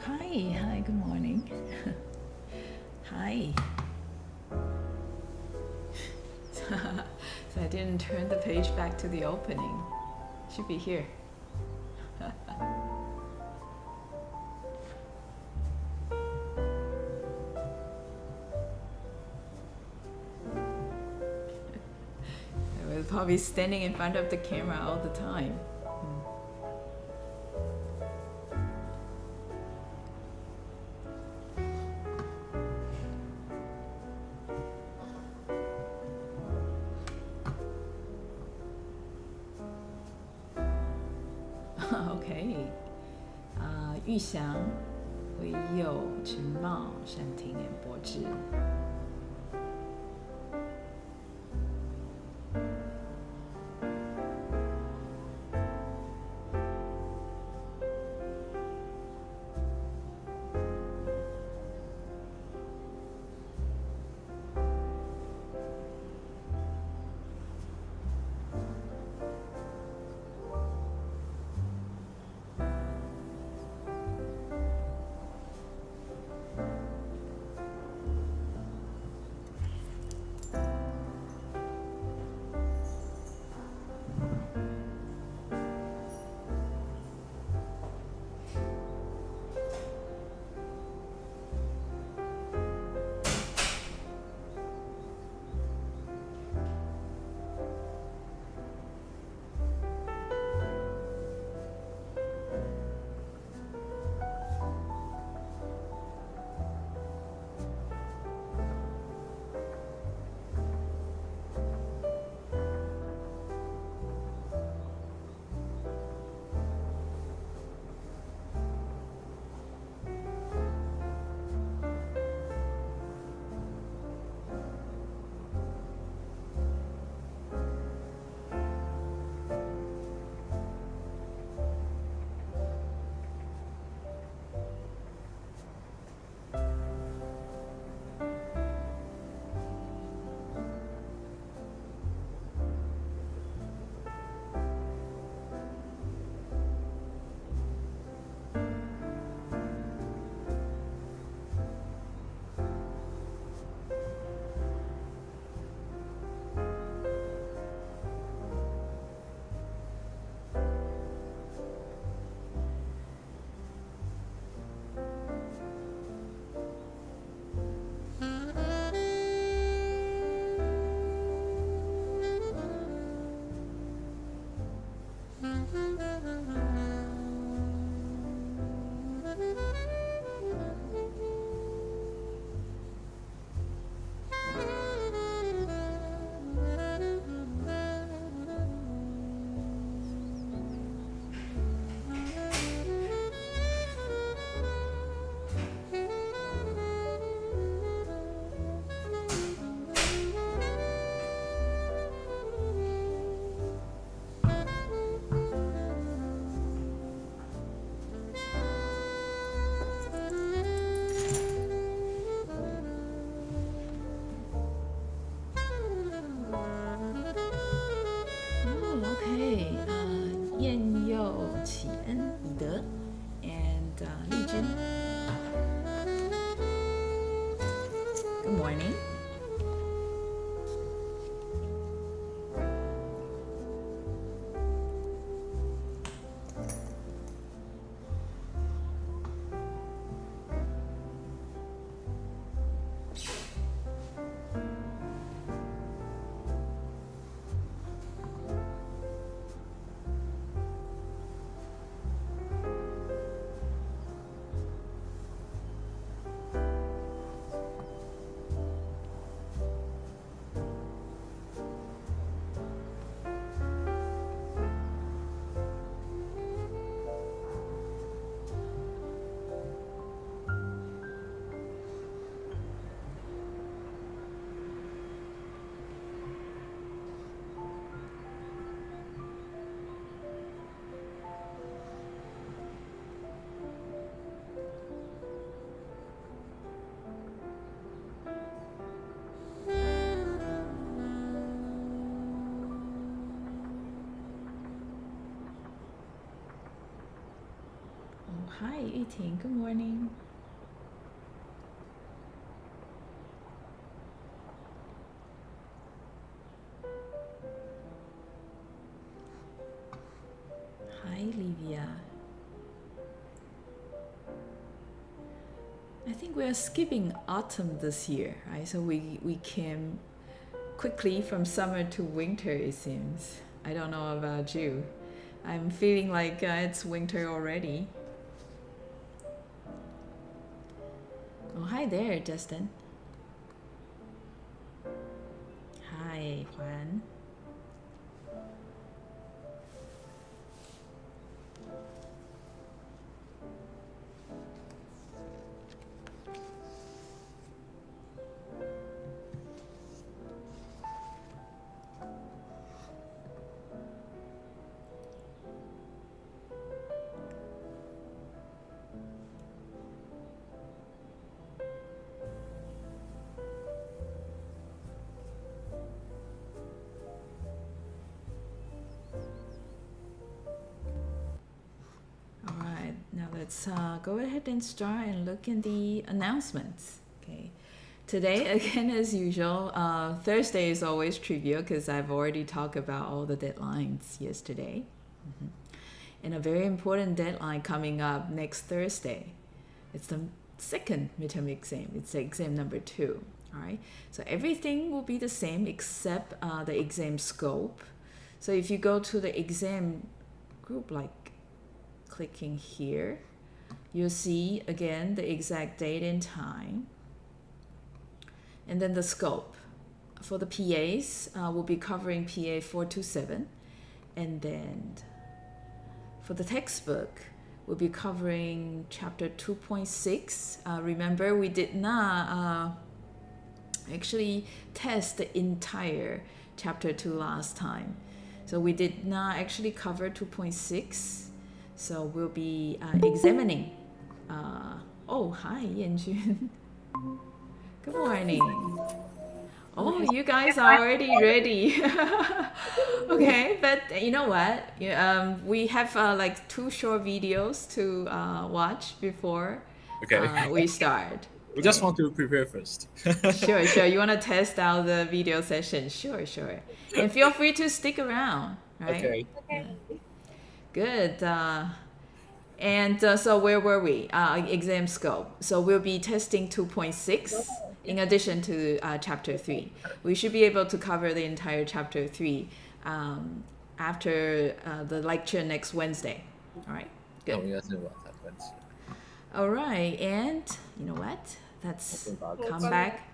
Hi, good morning. Hi. So I didn't turn the page back to the opening. Should be here. I was probably standing in front of the camera all the time. OK， 玉祥、惟佑、陈茂、山庭 and 柏芝。hi, Yiting. Good morning. Hi, Livia. I think we are skipping autumn this year, right? So we came quickly from summer to winter, it seems. I don't know about you. I'm feeling like it's winter already. Oh, hi there, Justin. Hi, Juan. Now let's go ahead and start and look in the announcements. Okay. Today, again, as usual, Thursday is always trivial because I've already talked about all the deadlines yesterday. And a very important deadline coming up next Thursday. It's the second midterm exam. It's exam number 2. All right. So everything will be the same except the exam scope. So if you go to the exam group, like clicking here, you'll see again the exact date and time, and then the scope. For the PAs, we'll be covering PA 427, and then for the textbook, we'll be covering chapter 2.6. Remember, we did not actually test the entire chapter 2 last time, so we did not actually cover 2.6. So we'll be examining. Oh, hi, Yanjun. Good morning. Oh, you guys are already ready. Okay, but you know what? We have like 2 short videos to watch before we start. We just want to prepare first. Sure. You want to test out the video session? Sure. And feel free to stick around, right? Okay. Yeah. Good. And so where were we? Exam scope. So we'll be testing 2.6 in addition to chapter 3. We should be able to cover the entire chapter 3 after the lecture next Wednesday. All right, good. All right, and you know what? Let's come back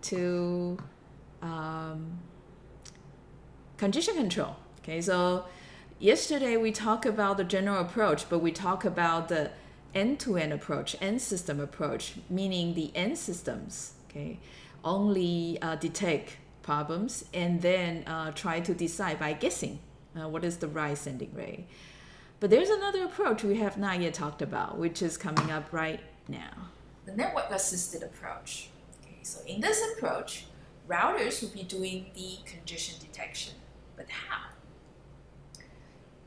to condition control. Okay, so yesterday we talked about the general approach, but we talked about the end-to-end approach, end system approach, meaning the end systems, okay, only detect problems and then try to decide by guessing what is the right sending rate. But there's another approach we have not yet talked about, which is coming up right now. The network-assisted approach. Okay, so in this approach, routers will be doing the condition detection. But how?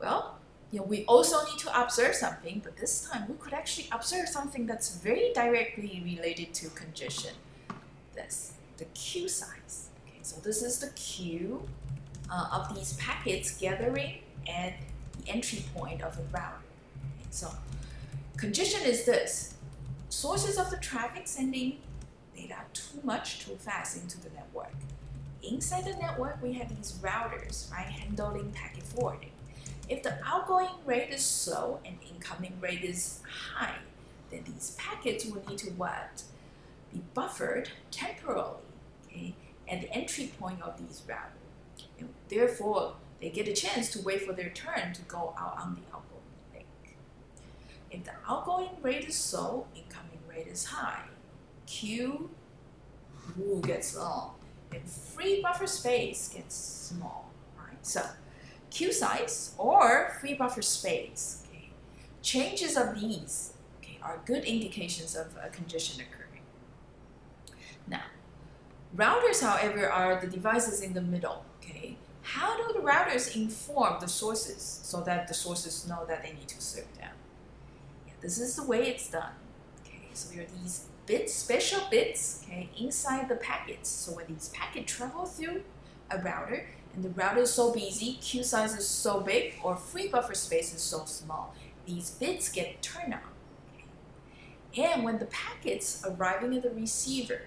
Well, we also need to observe something, but this time we could actually observe something that's very directly related to condition. That's the queue size. Okay, so this is the queue of these packets gathering at the entry point of a router. Okay, so condition is this: sources of the traffic sending data too much, too fast into the network. Inside the network, we have these routers, right, handling packet forwarding. If the outgoing rate is slow and incoming rate is high, then these packets will need to what? Be buffered temporarily, okay, at the entry point of these routers. And therefore, they get a chance to wait for their turn to go out on the outgoing link. If the outgoing rate is slow, incoming rate is high, queue gets long, and free buffer space gets small, right? So queue size or free buffer space, okay, changes of these, okay, are good indications of a congestion occurring. Now, routers, however, are the devices in the middle. Okay, how do the routers inform the sources so that the sources know that they need to serve them? Yeah, this is the way it's done. Okay, so there are these bits, special bits, okay, inside the packets. So when these packets travel through a router, and the router is so busy, queue size is so big, or free buffer space is so small, these bits get turned on. Okay? And when the packets arriving at the receiver,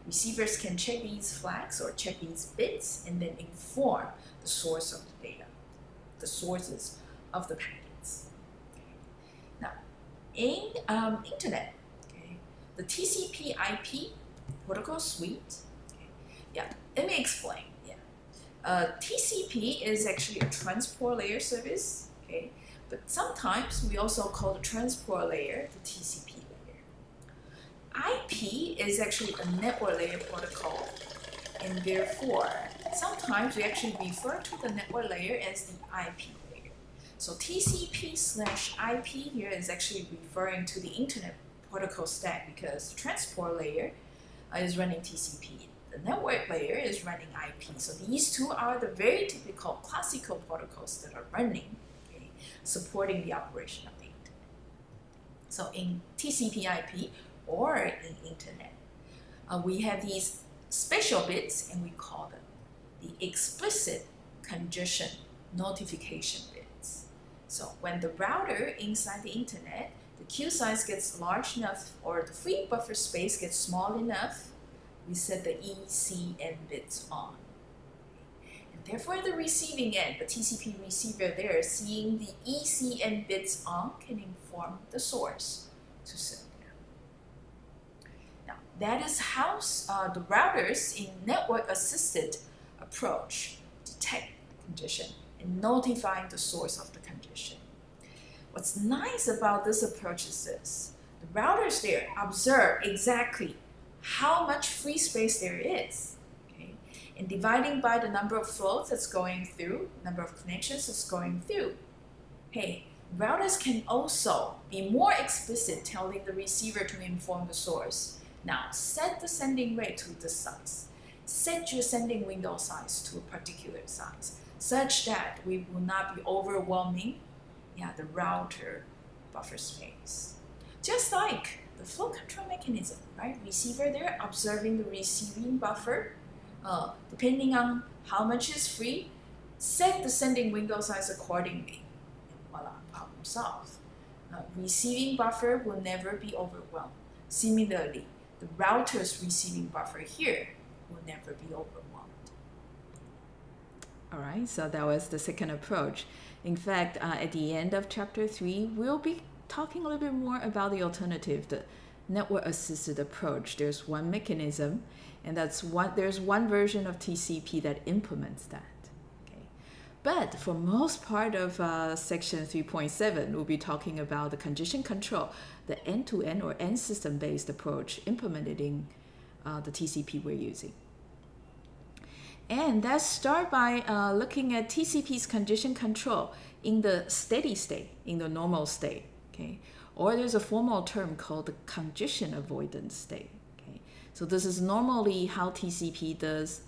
receivers can check these flags or check these bits and then inform the source of the data, the sources of the packets. Okay. Now, in Internet, okay, the TCP/IP protocol suite, okay, yeah, let me explain. Yeah, TCP is actually a transport layer service, okay, but sometimes we also call the transport layer the TCP layer. IP is actually a network layer protocol, and therefore sometimes we actually refer to the network layer as the IP layer. So TCP/IP here is actually referring to the Internet protocol stack because the transport layer is running TCP. The network layer is running IP. So these two are the very typical classical protocols that are running, okay, supporting the operation of the Internet. So in TCP/IP or in Internet, we have these special bits, and we call them the explicit congestion notification bits. So when the router inside the Internet, the queue size gets large enough or the free buffer space gets small enough, we set the ECN bits on. And therefore the receiving end, the TCP receiver there, seeing the ECN bits on can inform the source to send them. Now that is how the routers in network-assisted approach detect the congestion and notifying the source of the congestion. What's nice about this approach is this. The routers there observe exactly how much free space there is, okay? And dividing by the number of flows that's going through, number of connections that's going through. Hey, routers can also be more explicit, telling the receiver to inform the source. Now, set the sending rate to this size. Set your sending window size to a particular size, such that we will not be overwhelming the router buffer space. Just like the flow control mechanism, right? Receiver there observing the receiving buffer, depending on how much is free, set the sending window size accordingly. And voila, problem solved. Receiving buffer will never be overwhelmed. Similarly, the router's receiving buffer here will never be overwhelmed. All right, so that was the second approach. In fact, at the end of chapter 3, we'll be talking a little bit more about the alternative, the network-assisted approach. There's one mechanism, and there's one version of TCP that implements that. Okay, but for most part of section 3.7, we'll be talking about the congestion control, the end-to-end or end system-based approach implemented in the TCP we're using. And let's start by looking at TCP's congestion control in the steady state, in the normal state. Okay, or there's a formal term called the congestion avoidance state. Okay, so this is normally how TCP does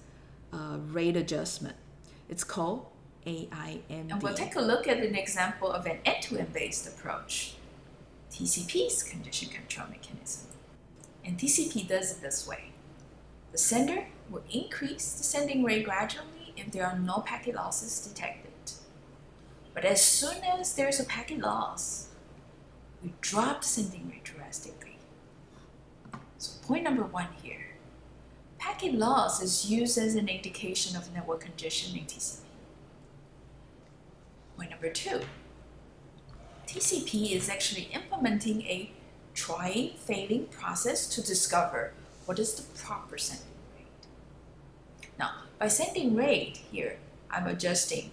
rate adjustment. It's called AIMD. And we'll take a look at an example of an end-to-end based approach, TCP's congestion control mechanism. And TCP does it this way. The sender will increase the sending rate gradually if there are no packet losses detected. But as soon as there's a packet loss, we drop the sending rate drastically. So point number 1 here. Packet loss is used as an indication of network congestion in TCP. Point number 2. TCP is actually implementing a trying, failing process to discover what is the proper sending rate. Now, by sending rate here, I'm adjusting.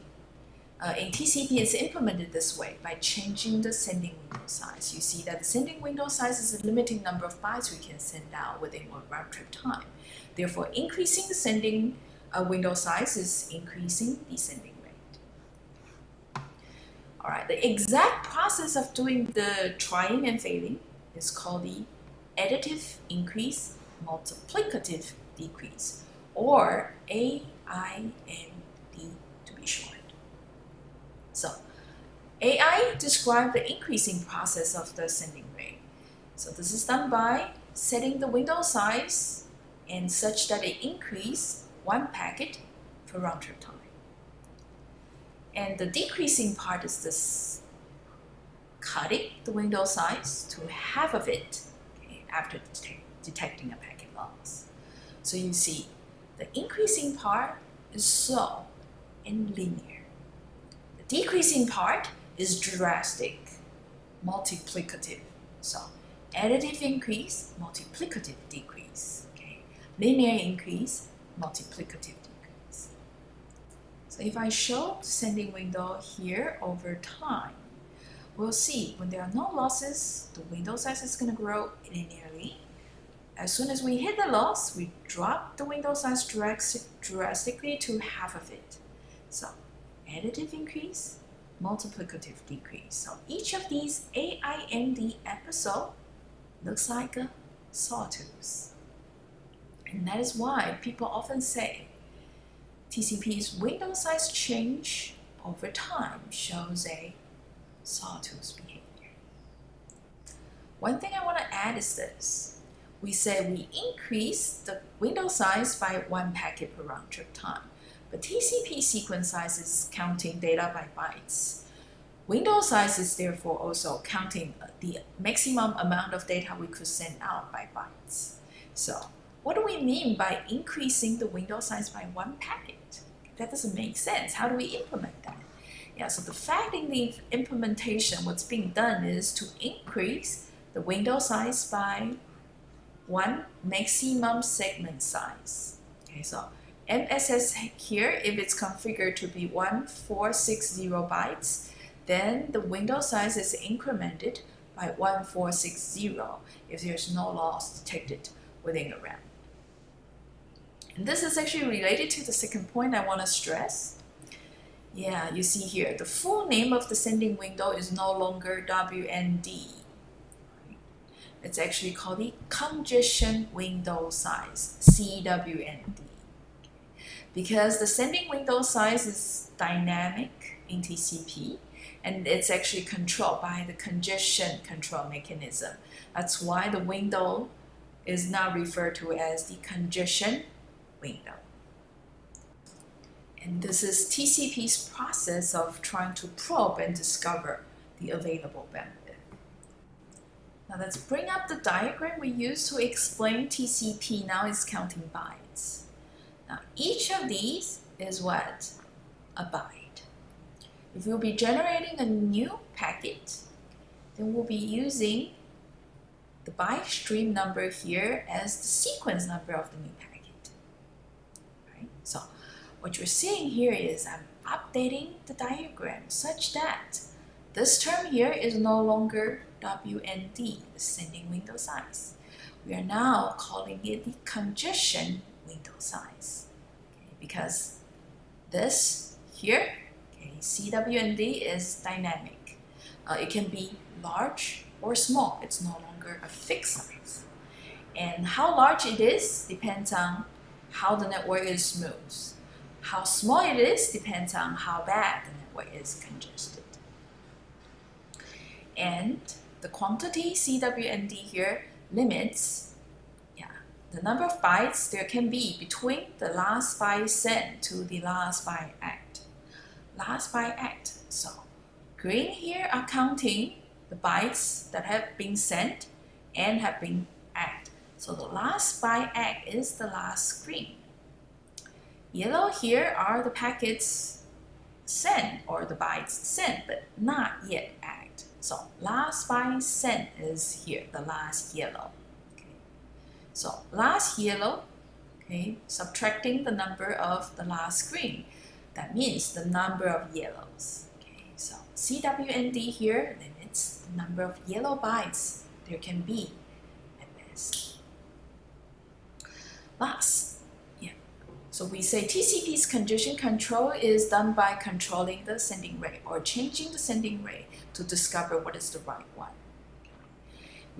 In TCP, it's implemented this way by changing the sending window size. You see that the sending window size is a limiting number of bytes we can send out within one round trip time. Therefore, increasing the sending window size is increasing the sending rate. All right, the exact process of doing the trying and failing is called the additive increase multiplicative decrease, or AIMD to be short. So AI describes the increasing process of the sending rate. So this is done by setting the window size and such that it increase 1 packet per round trip time. And the decreasing part is this cutting the window size to half of it, okay, after detecting a packet loss. So you see the increasing part is slow and linear. The decreasing part is drastic, multiplicative. So additive increase, multiplicative decrease. Okay, linear increase, multiplicative decrease. So if I show the sending window here over time, we'll see when there are no losses, the window size is going to grow linearly. As soon as we hit the loss, we drop the window size drastically to half of it. So additive increase, multiplicative decrease. So each of these AIMD episode looks like a sawtooth. And that is why people often say TCP's window size change over time shows a sawtooth behavior. One thing I want to add is this. We say we increase the window size by 1 packet per round trip time, but TCP sequence size is counting data by bytes. Window size is therefore also counting the maximum amount of data we could send out by bytes. So what do we mean by increasing the window size by 1 packet? That doesn't make sense. How do we implement that? Yeah, so the fact in the implementation, what's being done is to increase the window size by 1 maximum segment size. Okay, so MSS here, if it's configured to be 1460 bytes, then the window size is incremented by 1460 if there's no loss detected within a RAM. And this is actually related to the second point I want to stress. Yeah, you see here, the full name of the sending window is no longer WND. It's actually called the congestion window size, CWND. Because the sending window size is dynamic in TCP, and it's actually controlled by the congestion control mechanism. That's why the window is now referred to as the congestion window. And this is TCP's process of trying to probe and discover the available bandwidth. Now let's bring up the diagram we used to explain TCP. Now it's counting bytes. Now each of these is what? A byte. If we'll be generating a new packet, then we'll be using the byte stream number here as the sequence number of the new packet. Right? So what you're seeing here is I'm updating the diagram such that this term here is no longer WND, the sending window size. We are now calling it the congestion window size, okay, because this here, okay, CWND is dynamic. It can be large or small. It's no longer a fixed size. And how large it is depends on how the network is smooth. How small it is depends on how bad the network is congested. And the quantity CWND here limits the number of bytes there can be between the last byte sent to the last byte act. Last byte act. So green here are counting the bytes that have been sent and have been act. So the last byte act is the last screen. Yellow here are the packets sent or the bytes sent but not yet act. So last byte sent is here, the last yellow. Okay. So last yellow, okay, subtracting the number of the last screen. That means the number of yellows. Okay. So CWND here limits the number of yellow bytes there can be at best. Last. So we say TCP's congestion control is done by controlling the sending rate or changing the sending rate to discover what is the right one.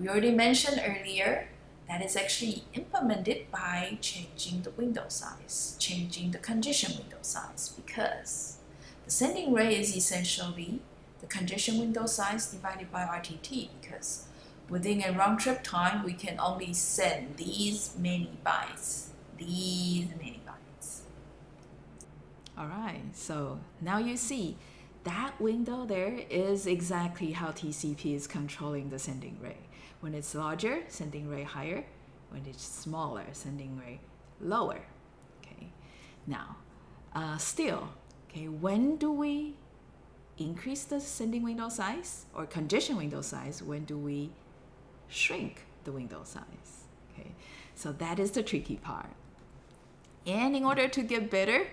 We already mentioned earlier that is actually implemented by changing the window size, changing the congestion window size, because the sending rate is essentially the congestion window size divided by RTT, because within a round trip time, we can only send these many bytes. All right, so now you see that window there is exactly how TCP is controlling the sending rate. When it's larger, sending rate higher. When it's smaller, sending rate lower. Okay. Now, still, okay, when do we increase the sending window size or congestion window size? When do we shrink the window size? Okay. So that is the tricky part. And in order to get better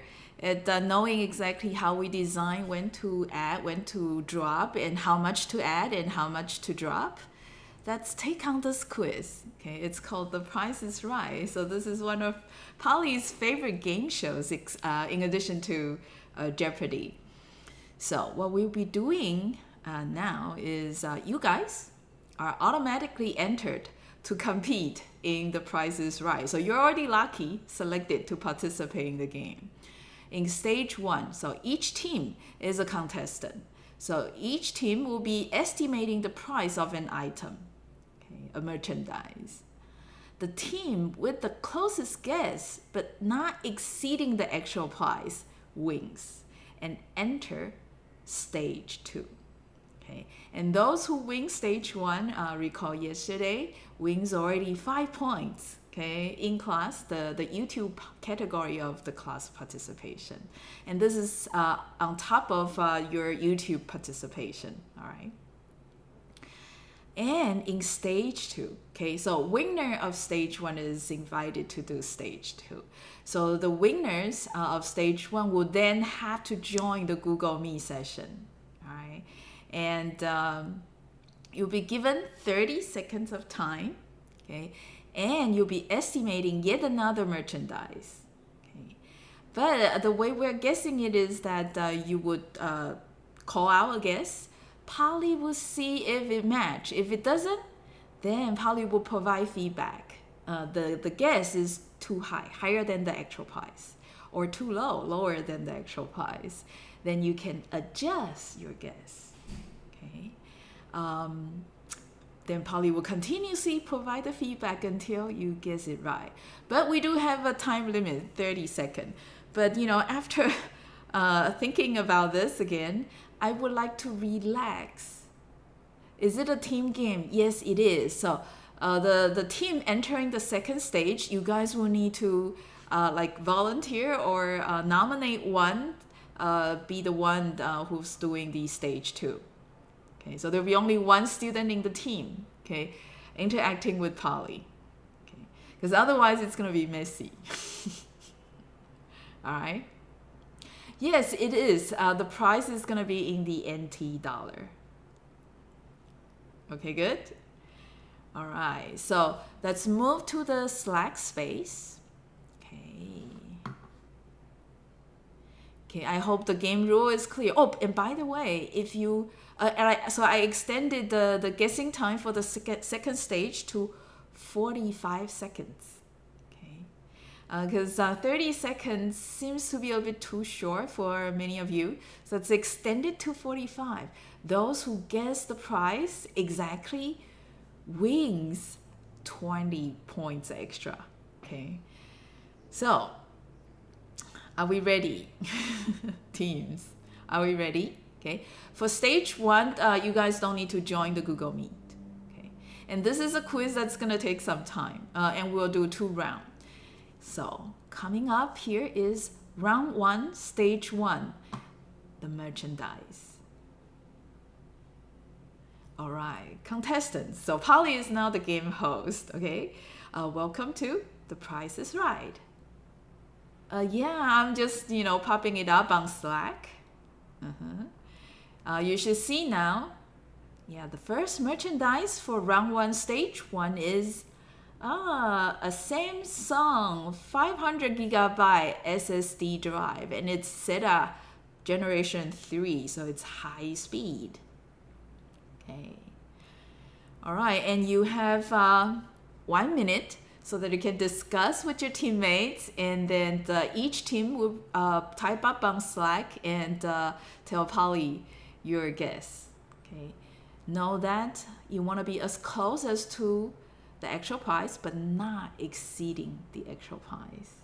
at knowing exactly how we design when to add, when to drop, and how much to add and how much to drop, let's take on this quiz. Okay, it's called The Price is Right. So this is one of Polly's favorite game shows, in addition to Jeopardy. So what we'll be doing now is you guys are automatically entered to compete in The Price is Right. So you're already lucky, selected to participate in the game. In stage 1, so each team is a contestant. So each team will be estimating the price of an item, okay, a merchandise. The team with the closest guess, but not exceeding the actual price, wins and enter stage 2. Okay, and those who win stage 1, recall yesterday, wins already 5 points. Okay, in class, the YouTube category of the class participation. And this is on top of your YouTube participation, all right? And in stage 2, okay, so winner of stage 1 is invited to do stage 2. So the winners of stage 1 will then have to join the Google Meet session, all right? And you'll be given 30 seconds of time, okay? And you'll be estimating yet another merchandise. Okay. But the way we're guessing it is that you would call out a guess. Polly will see if it matches. If it doesn't, then Polly will provide feedback. The guess is too high, higher than the actual price, or too low, lower than the actual price. Then you can adjust your guess. Okay. Then Polly will continuously provide the feedback until you guess it right. But we do have a time limit, 30 seconds. But after thinking about this again, I would like to relax. Is it a team game? Yes, it is. So the team entering the second stage, you guys will need to volunteer or nominate one, be the one who's doing the stage 2. Okay, so there'll be only one student in the team, okay, interacting with Polly, okay, because otherwise it's going to be messy. All right. Yes, it is. The price is going to be in the NT dollar. Okay, good. All right. So let's move to the Slack space. Okay. Okay. I hope the game rule is clear. Oh, and by the way, if you so I extended the guessing time for the second stage to 45 seconds. Okay, because 30 seconds seems to be a bit too short for many of you, so it's extended to 45. Those who guess the price exactly wins 20 points extra. Okay, so are we ready? Teams, are we ready? Okay, for stage 1, you guys don't need to join the Google Meet. Okay, and this is a quiz that's gonna take some time, and we'll do 2 rounds. So coming up here is round 1, stage 1, the merchandise. All right, contestants. So Polly is now the game host. Okay, welcome to The Price is Right. Yeah, I'm just popping it up on Slack. You should see now. Yeah, the first merchandise for round 1, stage 1 is a Samsung 500 gigabyte SSD drive, and it's SATA generation 3, so it's high speed. Okay. All right, and you have 1 minute so that you can discuss with your teammates, and then each team will type up on Slack and tell Polly your guess. Okay, know that you want to be as close as to the actual price, but not exceeding the actual price.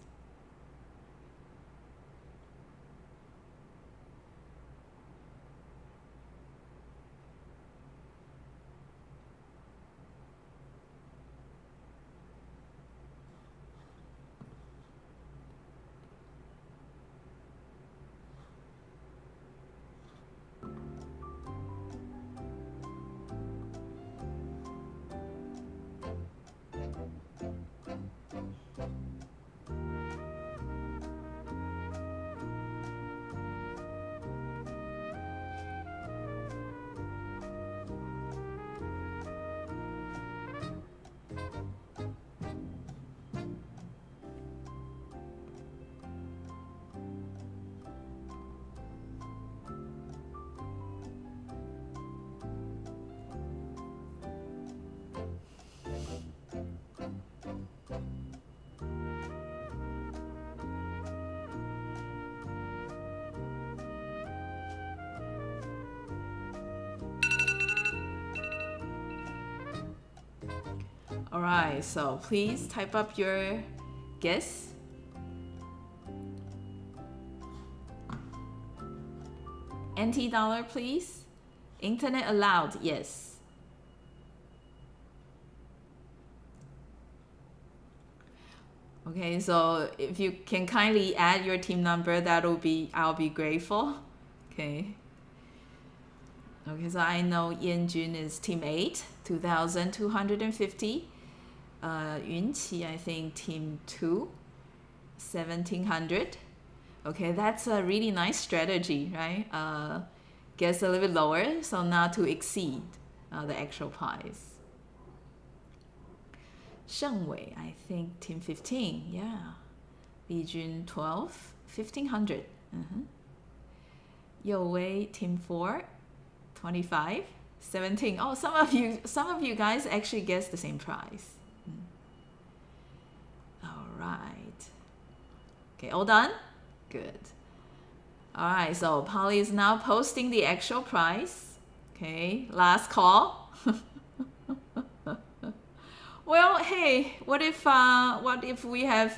All right, so please type up your guess. NT dollar, please. Internet allowed, yes. Okay, so if you can kindly add your team number, I'll be grateful. Okay. Okay, so I know Yanjun is team 8, 2,250. Yunqi, I think team 2, 1,700. Okay, that's a really nice strategy, right? Guess a little bit lower, so not to exceed the actual price. Shengwei, I think team 15, yeah. Lijun 12, 1,500. Youwei team 4, 25, 17. Oh, some of you guys actually guessed the same price. All right. Okay, all done? Good. All right, so Polly is now posting the actual price. Okay, last call. Well, hey, what if we have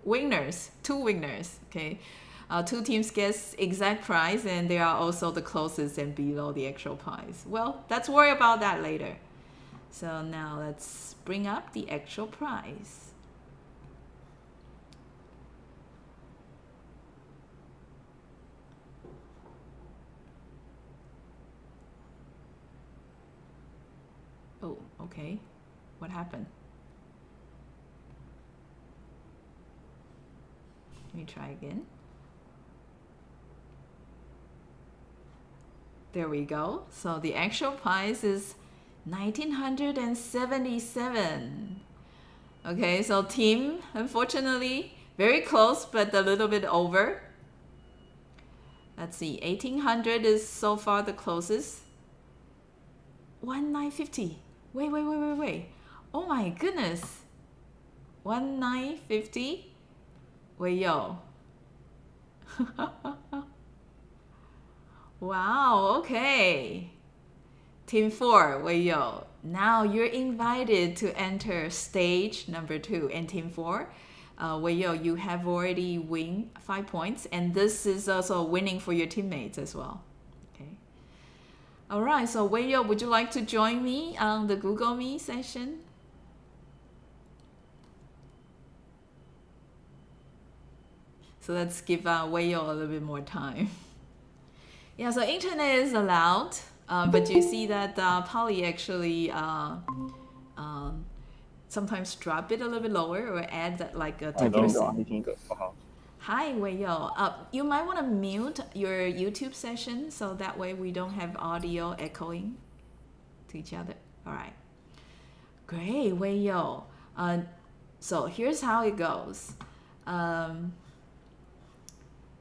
winners, 2 winners? Okay, 2 teams guess exact price, and they are also the closest and below the actual price. Well, let's worry about that later. So now let's bring up the actual price. Oh, okay. What happened? Let me try again. There we go. So the actual price is 1,977. Okay, so team, unfortunately, very close, but a little bit over. Let's see, 1,800 is so far the closest. 1,950. Wait. Oh my goodness. 1,950? 喂yo. Wow, okay. Team 4, 喂yo. Now you're invited to enter stage number 2. And Team 4, 喂yo, you have already won 5 points. And this is also winning for your teammates as well. All right, so Wei Yo, would you like to join me on the Google Me session? So let's give Wei Yo a little bit more time. Yeah, so internet is allowed, but you see that Polly actually sometimes drop it a little bit lower or add that like a 10%. Hi, Wei Yo. You might want to mute your YouTube session so that way we don't have audio echoing to each other. All right. Great, Wei Yo. So here's how it goes.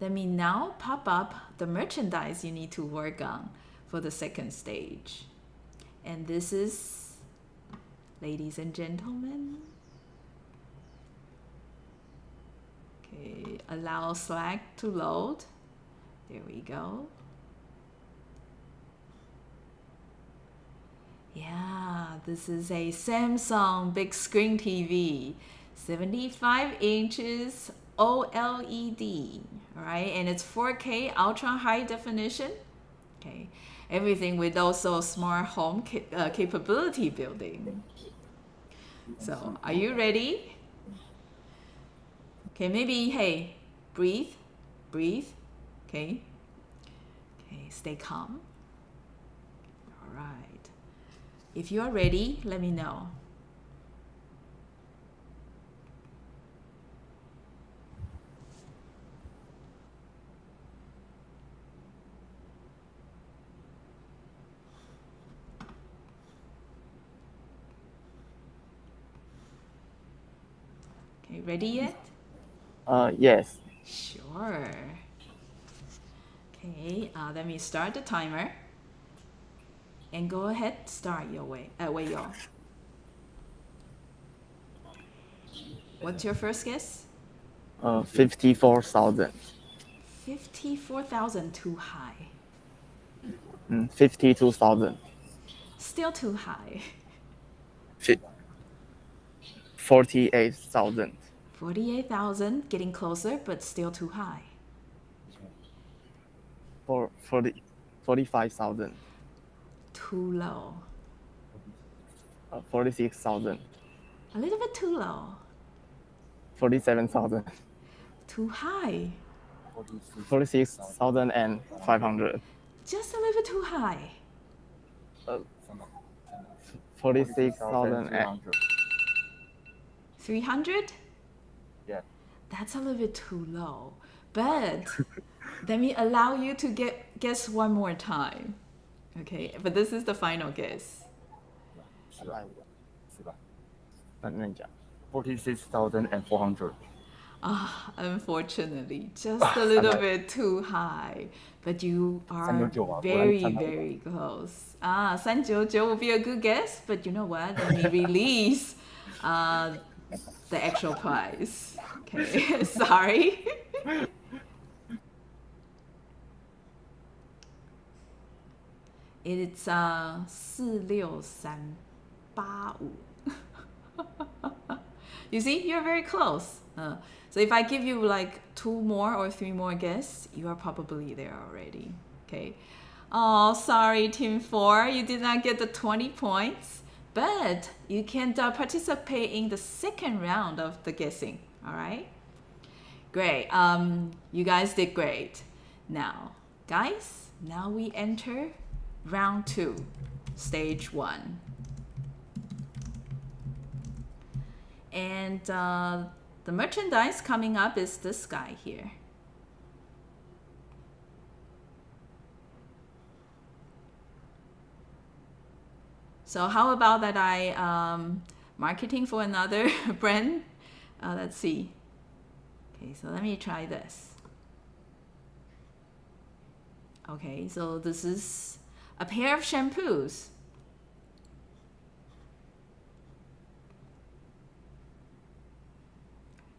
Let me now pop up the merchandise you need to work on for the second stage. And this is, ladies and gentlemen, okay, allow Slack to load. There we go. Yeah, this is a Samsung big screen TV, 75 inches OLED, all right? And it's 4K ultra high definition. Okay, everything with also smart home capability building. So, are you ready? Okay, maybe, hey, breathe, breathe. Okay, okay, stay calm. All right. If you are ready, let me know. Okay, ready yet? Yes. Sure. Okay, let me start the timer. And go ahead, start your way. Wait, y'all. What's your first guess? 54,000. 54,000, too high. 52,000. Still too high. 48,000. 48,000, getting closer, but still too high. 45,000. Too low. 46,000. A little bit too low. 47,000. Too high. 46,500. Just a little bit too high. 46,000. 300? Yeah. That's a little bit too low. But let me allow you to guess one more time. Okay, but this is the final guess. 46,400. Unfortunately, just a little bit too high. But you are very, very close. 399 will be a good guess, but you know what? Let me release the actual price. Okay, sorry. It's 46385. You see, you're very close. So if I give you like 2 more or 3 more guesses, you are probably there already. Okay. Oh, sorry, Team 4, you did not get the 20 points, but you can participate in the second round of the guessing. All right. Great. You guys did great. Now, guys, now we enter round 2, stage 1. And the merchandise coming up is this guy here. So how about that I marketing for another brand? Let's see. Okay, so let me try this. Okay, so this is a pair of shampoos.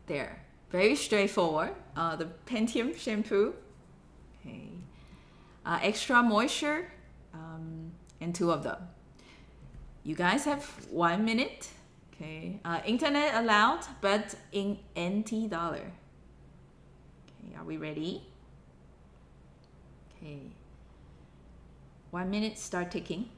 There, very straightforward. The Pentium shampoo. Okay, extra moisture, and 2 of them. You guys have 1 minute. Okay, internet allowed, but in NT dollar. Okay, are we ready? Okay, 1 minute, start ticking.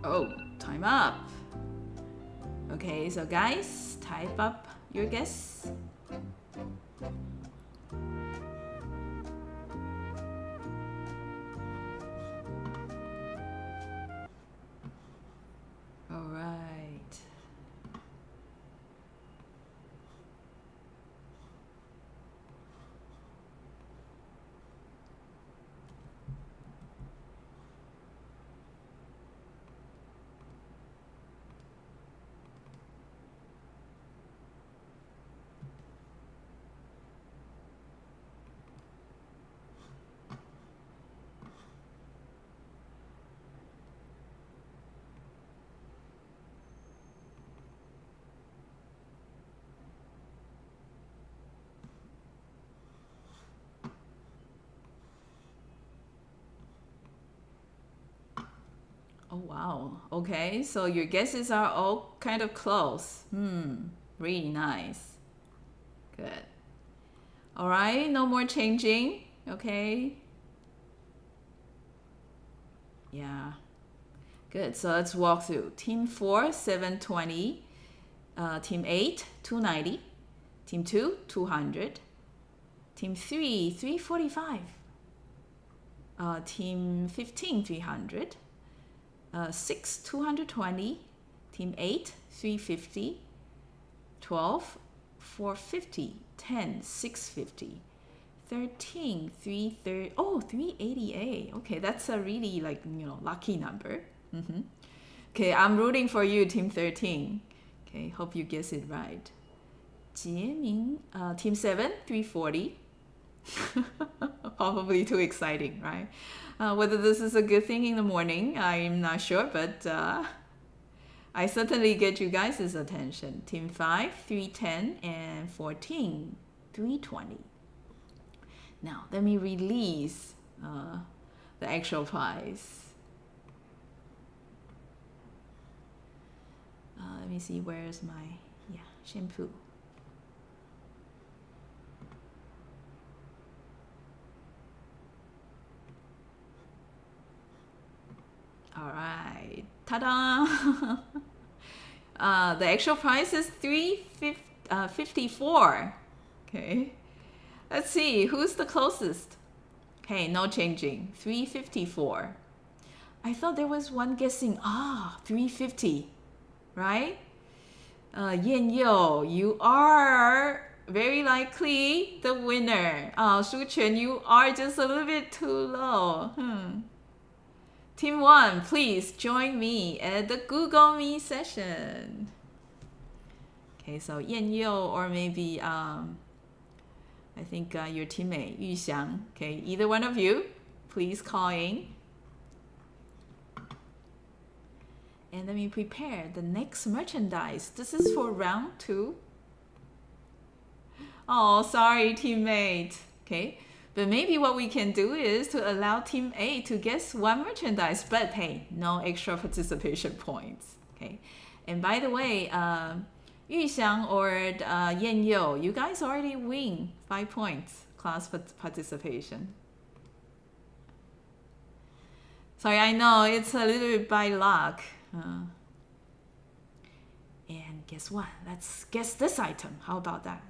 Oh, time up. Okay, so guys, type up your guess. All right. Oh, wow. Okay, so your guesses are all kind of close. Really nice. Good. All right, no more changing. Okay. Yeah. Good. So let's walk through. Team 4, 720. Team 8, 290. Team 2, 200. Team 3, 345. Team 15, 300. 6, 220. Team 8, 350. 12, 450. 10, 650. 13, 330. Oh, 388. Okay, that's a really lucky number. Okay, I'm rooting for you, Team 13. Okay, hope you guess it right. Jieming, Team 7, 340. Probably too exciting, right? Whether this is a good thing in the morning, I'm not sure, but I certainly get you guys' attention. Team 5, 310, and 14, 320. Now, let me release the actual prize. Let me see, where's my shampoo? All right, ta-da! The actual price is $354. Okay, let's see who's the closest. Okay, no changing. 354. I thought there was one guessing. 350, right? Yan Yo, you are very likely the winner. Shu Quan, you are just a little bit too low. Team 1, please join me at the Google Me session. Okay, so Yan Yo, or maybe I think your teammate Yu Xiang. Okay, either one of you, please call in. And let me prepare the next merchandise. This is for round 2. Oh, sorry, teammate. Okay, but maybe what we can do is to allow Team A to guess one merchandise, but hey, no extra participation points. Okay, and by the way, Yu Xiang or Yan Yo, you guys already win 5 points class participation. Sorry, I know it's a little bit by luck. And guess what? Let's guess this item. How about that?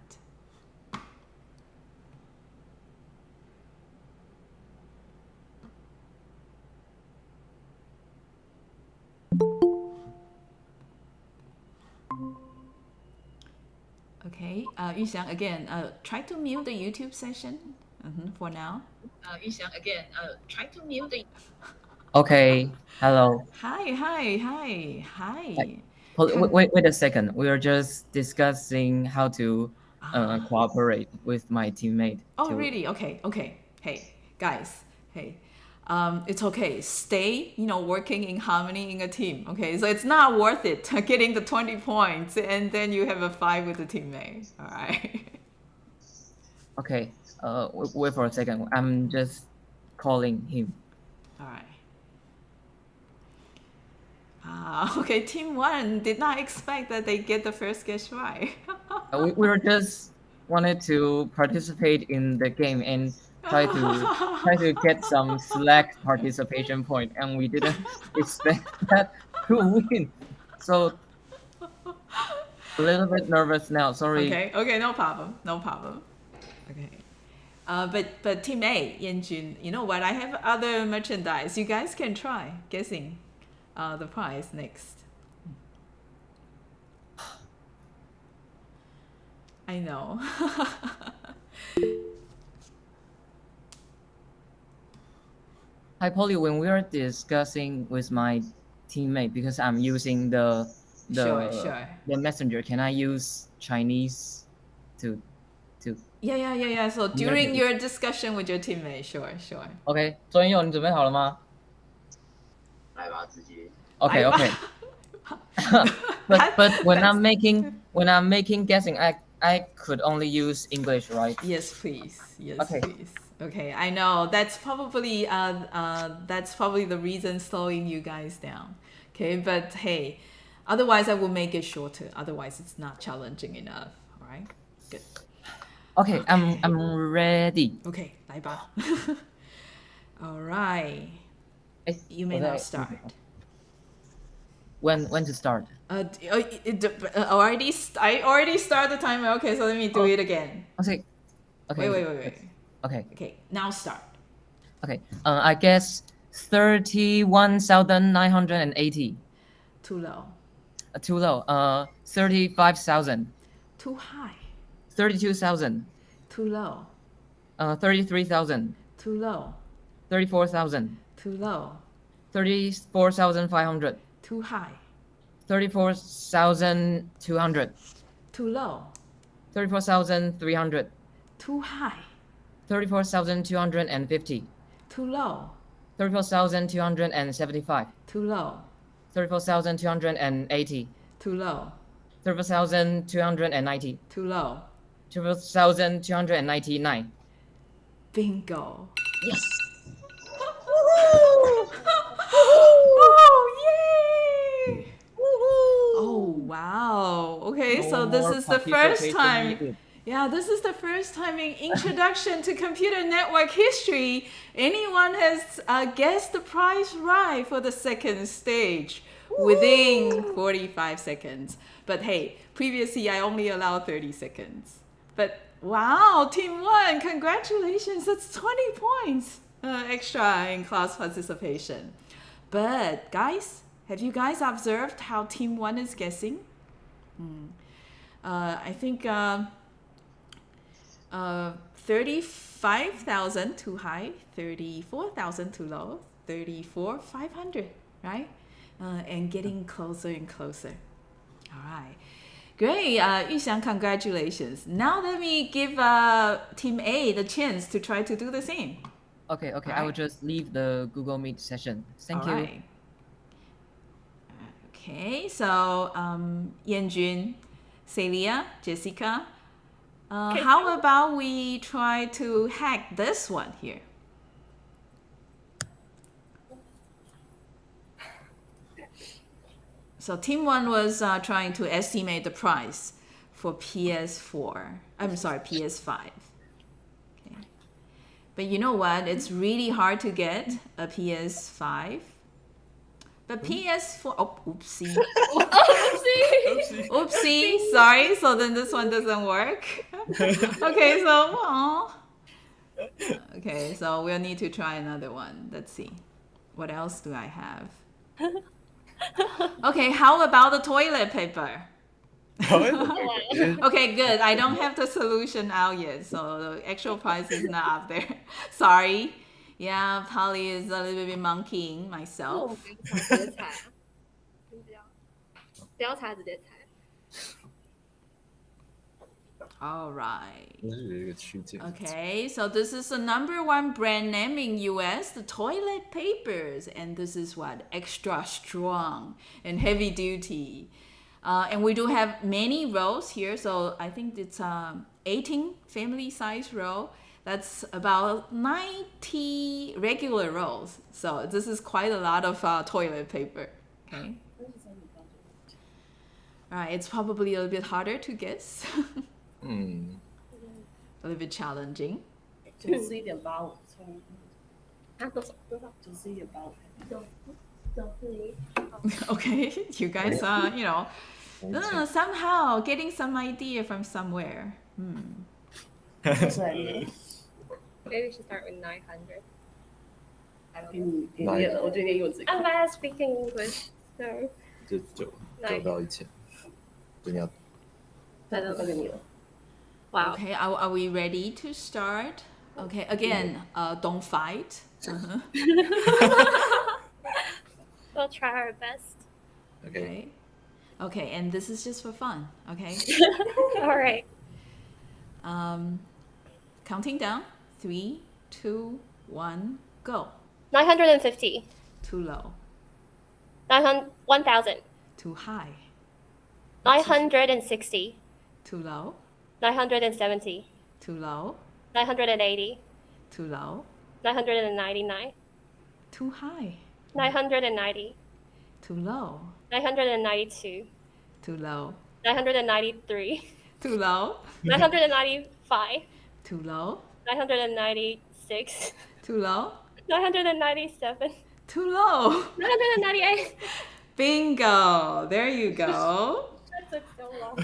Okay, Yu Xiang, again, try to mute the YouTube session for now. Yu Xiang, again, try to mute the... Okay, hello. Hi. Wait a second. We are just discussing how to cooperate with my teammate. Oh, really? Okay. Hey, guys. Hey, it's okay. Stay, working in harmony in a team. Okay, so it's not worth it getting the 20 points and then you have a fight with the teammate. All right. Okay. Wait for a second. I'm just calling him. All right. Okay, Team 1 did not expect that they get the first guess right. We were just wanted to participate in the game and try to get some select participation point, and we didn't expect that to win. So A little bit nervous now. Sorry. Okay, no problem. Okay. But Team A, Yanjun, you know what? I have other merchandise. You guys can try guessing the prize next. I know. Hi, Polly. When we are discussing with my teammate, because I'm using the Sure. the messenger, can I use Chinese to Yeah. So during your discussion with your teammate, sure. OK，周英佑，你准备好了吗？来吧，直接。 OK 来吧 OK。but when I'm making guessing, I could only use English, right? Yes, please. Okay. Please. Okay, I know that's probably the reason slowing you guys down. Okay, but hey, otherwise I will make it shorter. Otherwise, it's not challenging enough. All right, good. OK, I'm ready. Okay, 来吧。All right, 哎 you may 我在 now start. When to start? I already started the timer. Okay, so let me do it again. OK. Wait. OK. Okay, now start. OK. I guess 31,980. Too low. Too low. 35,000. Too high. 32,000. Too low. 33,000. Too low. 34,000. Too low. 34,500. Too high. 34,200. Too low. 34,300. Too high. 34,250. Too low. 34,275. Too low. 34,280. Too low. 34,290. Too low. 34,299. Bingo. Yes. Oh, yay! Oh, wow. Okay, so this is the first time. Yeah, this is the first time in Introduction to Computer Network History anyone has guessed the prize right for the second stage within 45 seconds. But hey, previously I only allowed 30 seconds. But wow, Team 1, congratulations, that's 20 points extra in class participation. But guys, have you guys observed how Team 1 is guessing? I think 35,000 too high, 34,000 too low, 34,500, right? And getting closer and closer. All right. Great, Yuxiang, congratulations. Now let me give Team A the chance to try to do the same. Okay. All I will right. just leave the Google Meet session. Thank you. Right. Okay, so Yanjun, Celia, Jessica, how about we try to hack this one here? So Team 1 was trying to estimate the price for PS4. I'm sorry, PS5. Okay. But you know what? It's really hard to get a PS5. But PS4, oh, oopsie. Oopsie, sorry. So then this one doesn't work. Okay, so, aw. Okay, so we'll need to try another one. Let's see. What else do I have? Okay, how about the toilet paper? Okay, good. I don't have the solution out yet, so the actual price is not up there. Sorry. Yeah, Polly is a little bit monkeying myself. 不要查，直接猜。 All right. 我是有一个区间。 Okay, so this is the #1 brand name in US, the toilet papers, and this is what? Extra strong and heavy duty. And we do have many rows here, so I think it's 18 family size row. That's about 90 regular rolls. So this is quite a lot of toilet paper. Okay. All right, it's probably a little bit harder to guess. A little bit challenging. 91.85，从啊多少Okay, you guys, Somehow getting some idea from somewhere. 不是很累。 Maybe we should start with 900. I don't 给 know. 你给念了，我觉得念幼稚。 I'm bad at speaking English, so 就9到1000，就你要再都给你了。 wow. Okay, are we ready to start? Okay, again, don't fight. We'll try our best. OK， Okay, and this is just for fun. Okay. All right. Counting down. 3, 2, 1, go. 950. Too low. 1,000. Too high. 960. Too low. 970. Too low. 980. Too low. 999. Too high. 990. Too low. 992. Too low. 993. Too low. 995. Too low. 996. Too low. 997. Too low. 998. Bingo. There you go. That took so long.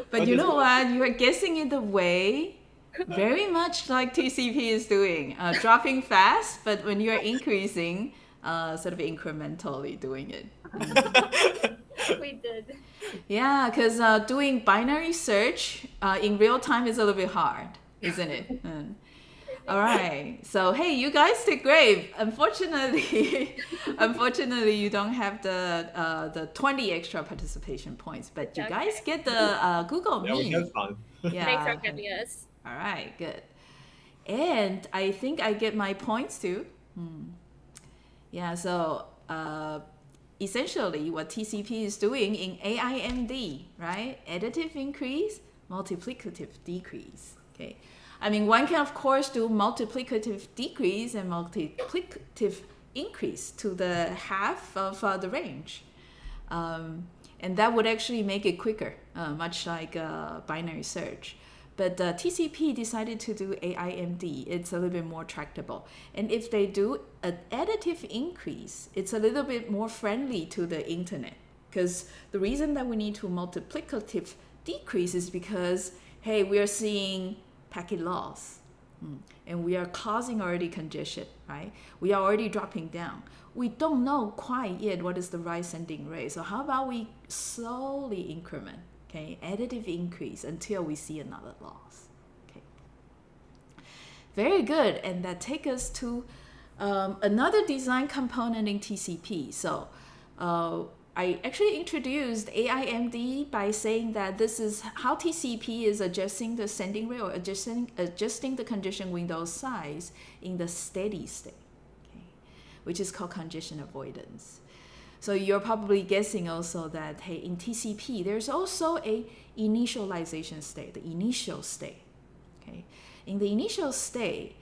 But you know what? You are guessing it the way very much like TCP is doing. Dropping fast, but when you're increasing, sort of incrementally doing it. We did. Yeah, because doing binary search in real time is a little bit hard, isn't it? All right. So hey, you guys did great. Unfortunately, you don't have the 20 extra participation points, but you guys get the Google Yeah, we Meet. had fun. Yeah. Thanks for having us. All right. Good. And I think I get my points too. Yeah. So essentially, what TCP is doing in AIMD, right? Additive increase, multiplicative decrease. Okay. I mean, one can of course do multiplicative decrease and multiplicative increase to the half of the range. And that would actually make it quicker, much like binary search. But TCP decided to do AIMD. It's a little bit more tractable. And if they do an additive increase, it's a little bit more friendly to the internet. Because the reason that we need to multiplicative decrease is because, hey, we are seeing packet loss. And we are causing already congestion, right? We are already dropping down. We don't know quite yet what is the right sending rate. So how about we slowly increment, okay? Additive increase until we see another loss, okay? Very good, and that takes us to another design component in TCP. So I actually introduced AIMD by saying that this is how TCP is adjusting the sending rate or adjusting the congestion window size in the steady state, okay, which is called congestion avoidance. So you're probably guessing also that, hey, in TCP, there's also a initialization state, the initial state, okay? In the initial state,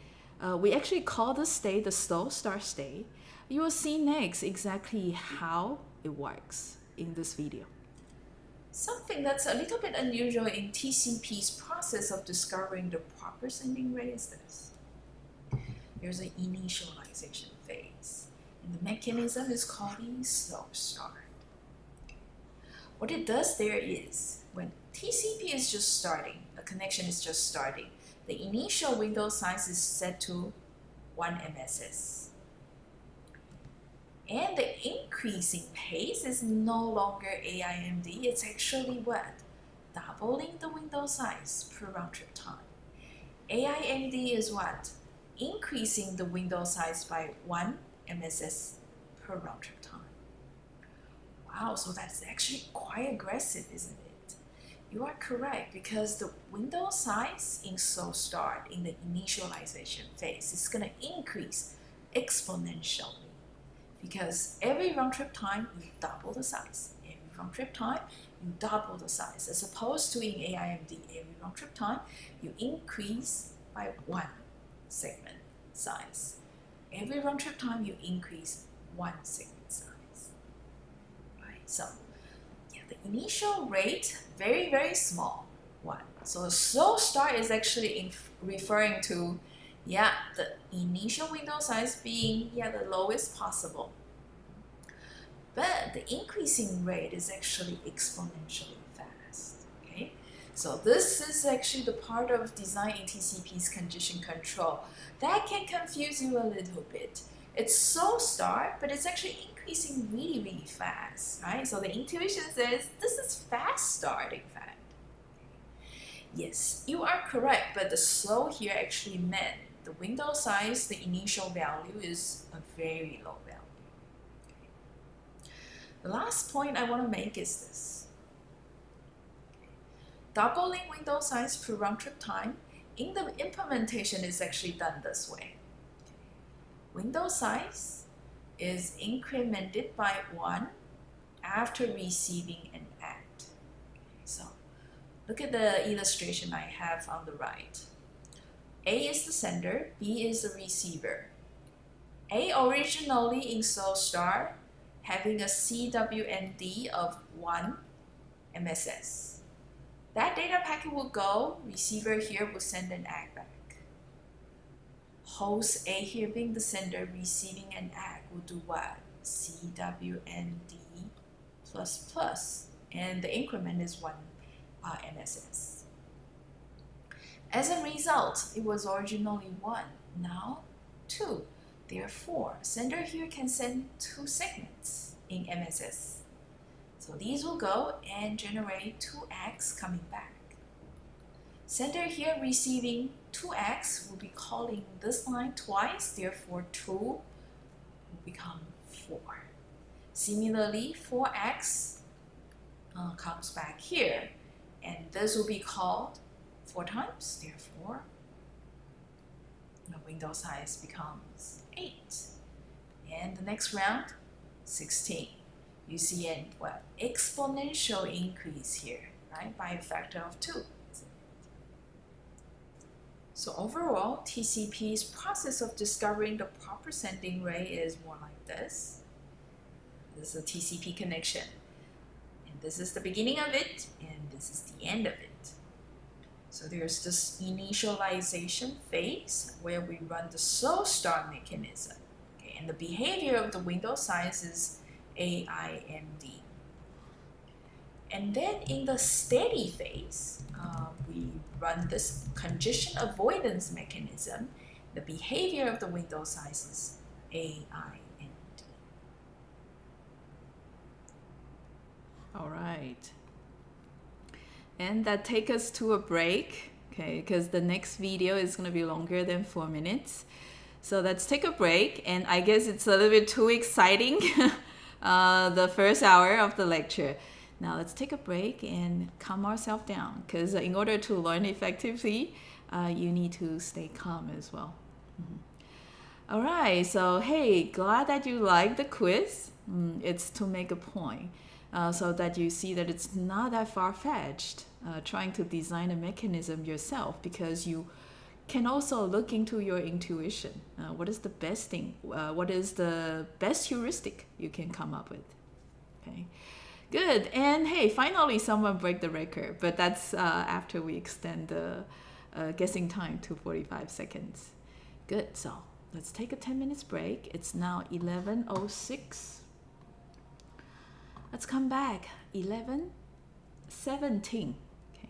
we actually call the state the slow start state. You will see next exactly how it works in this video. Something that's a little bit unusual in TCP's process of discovering the proper sending rate is this. There's an initialization phase, and the mechanism is called the slow start. What it does there is, when TCP is just starting, a connection is just starting, the initial window size is set to 1 MSS. And the increasing pace is no longer AIMD, it's actually what? Doubling the window size per round trip time. AIMD is what? Increasing the window size by 1 MSS per round trip time. Wow, so that's actually quite aggressive, isn't it? You are correct, because the window size in slow start, in the initialization phase, is going to increase exponentially. Because every round trip time, you double the size. Every round trip time, you double the size. As opposed to in AIMD, every round trip time, you increase by 1 segment size. Every round trip time, you increase 1 segment size. Right? So, yeah, the initial rate, very, very small, 1. So the slow start is actually referring to, yeah, the initial window size being, yeah, the lowest possible. but the increasing rate is actually exponentially fast. Okay, so this is actually the part of design in TCP's condition control that can confuse you a little bit. It's so star, but it's actually increasing really, really fast, right? So the intuition says this is fast start, in fact. Yes, you are correct, but the slow here actually meant the window size, the initial value is a very low value. The last point I want to make is this. Doubling window size per round trip time in the implementation is actually done this way. Window size is incremented by 1 after receiving an act. So look at the illustration I have on the right. A is the sender, B is the receiver. A originally in slow start having a CWND of 1 MSS. That data packet will go, receiver here will send an ACK back. Host A here being the sender, receiving an ACK will do what? CWND plus plus, and the increment is 1 MSS. As a result, it was originally 1, now 2. Therefore, sender here can send 2 segments in MSS. So these will go and generate 2x coming back. Sender here receiving 2x will be calling this line twice, therefore 2 will become 4. Similarly, 4x comes back here, and this will be called 4 times, therefore the window size becomes 8. And the next round, 16. You see an exponential increase here, right, by a factor of 2. So overall, TCP's process of discovering the proper sending rate is more like this. This is a TCP connection, and this is the beginning of it, and this is the end of it. So there's this initialization phase where we run the slow start mechanism, okay, and the behavior of the window size is AIMD. And then in the steady phase, we run this congestion avoidance mechanism. The behavior of the window size is AIMD. All right. And that takes us to a break, okay, because the next video is going to be longer than 4 minutes. So let's take a break, and I guess it's a little bit too exciting, the first hour of the lecture. Now let's take a break and calm ourselves down, because in order to learn effectively, you need to stay calm as well. All right, so hey, glad that you like the quiz. It's to make a point. So that you see that it's not that far-fetched trying to design a mechanism yourself, because you can also look into your intuition. What is the best thing? What is the best heuristic you can come up with? Okay, good. And hey, finally someone break the record, but that's after we extend the guessing time to 45 seconds. Good, so let's take a 10 minutes break. It's now 11:06. Let's come back. 11:17. Okay.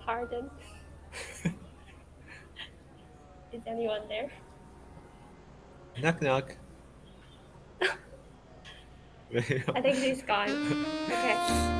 Pardon. Is anyone there? Knock knock. I think she's gone. Okay.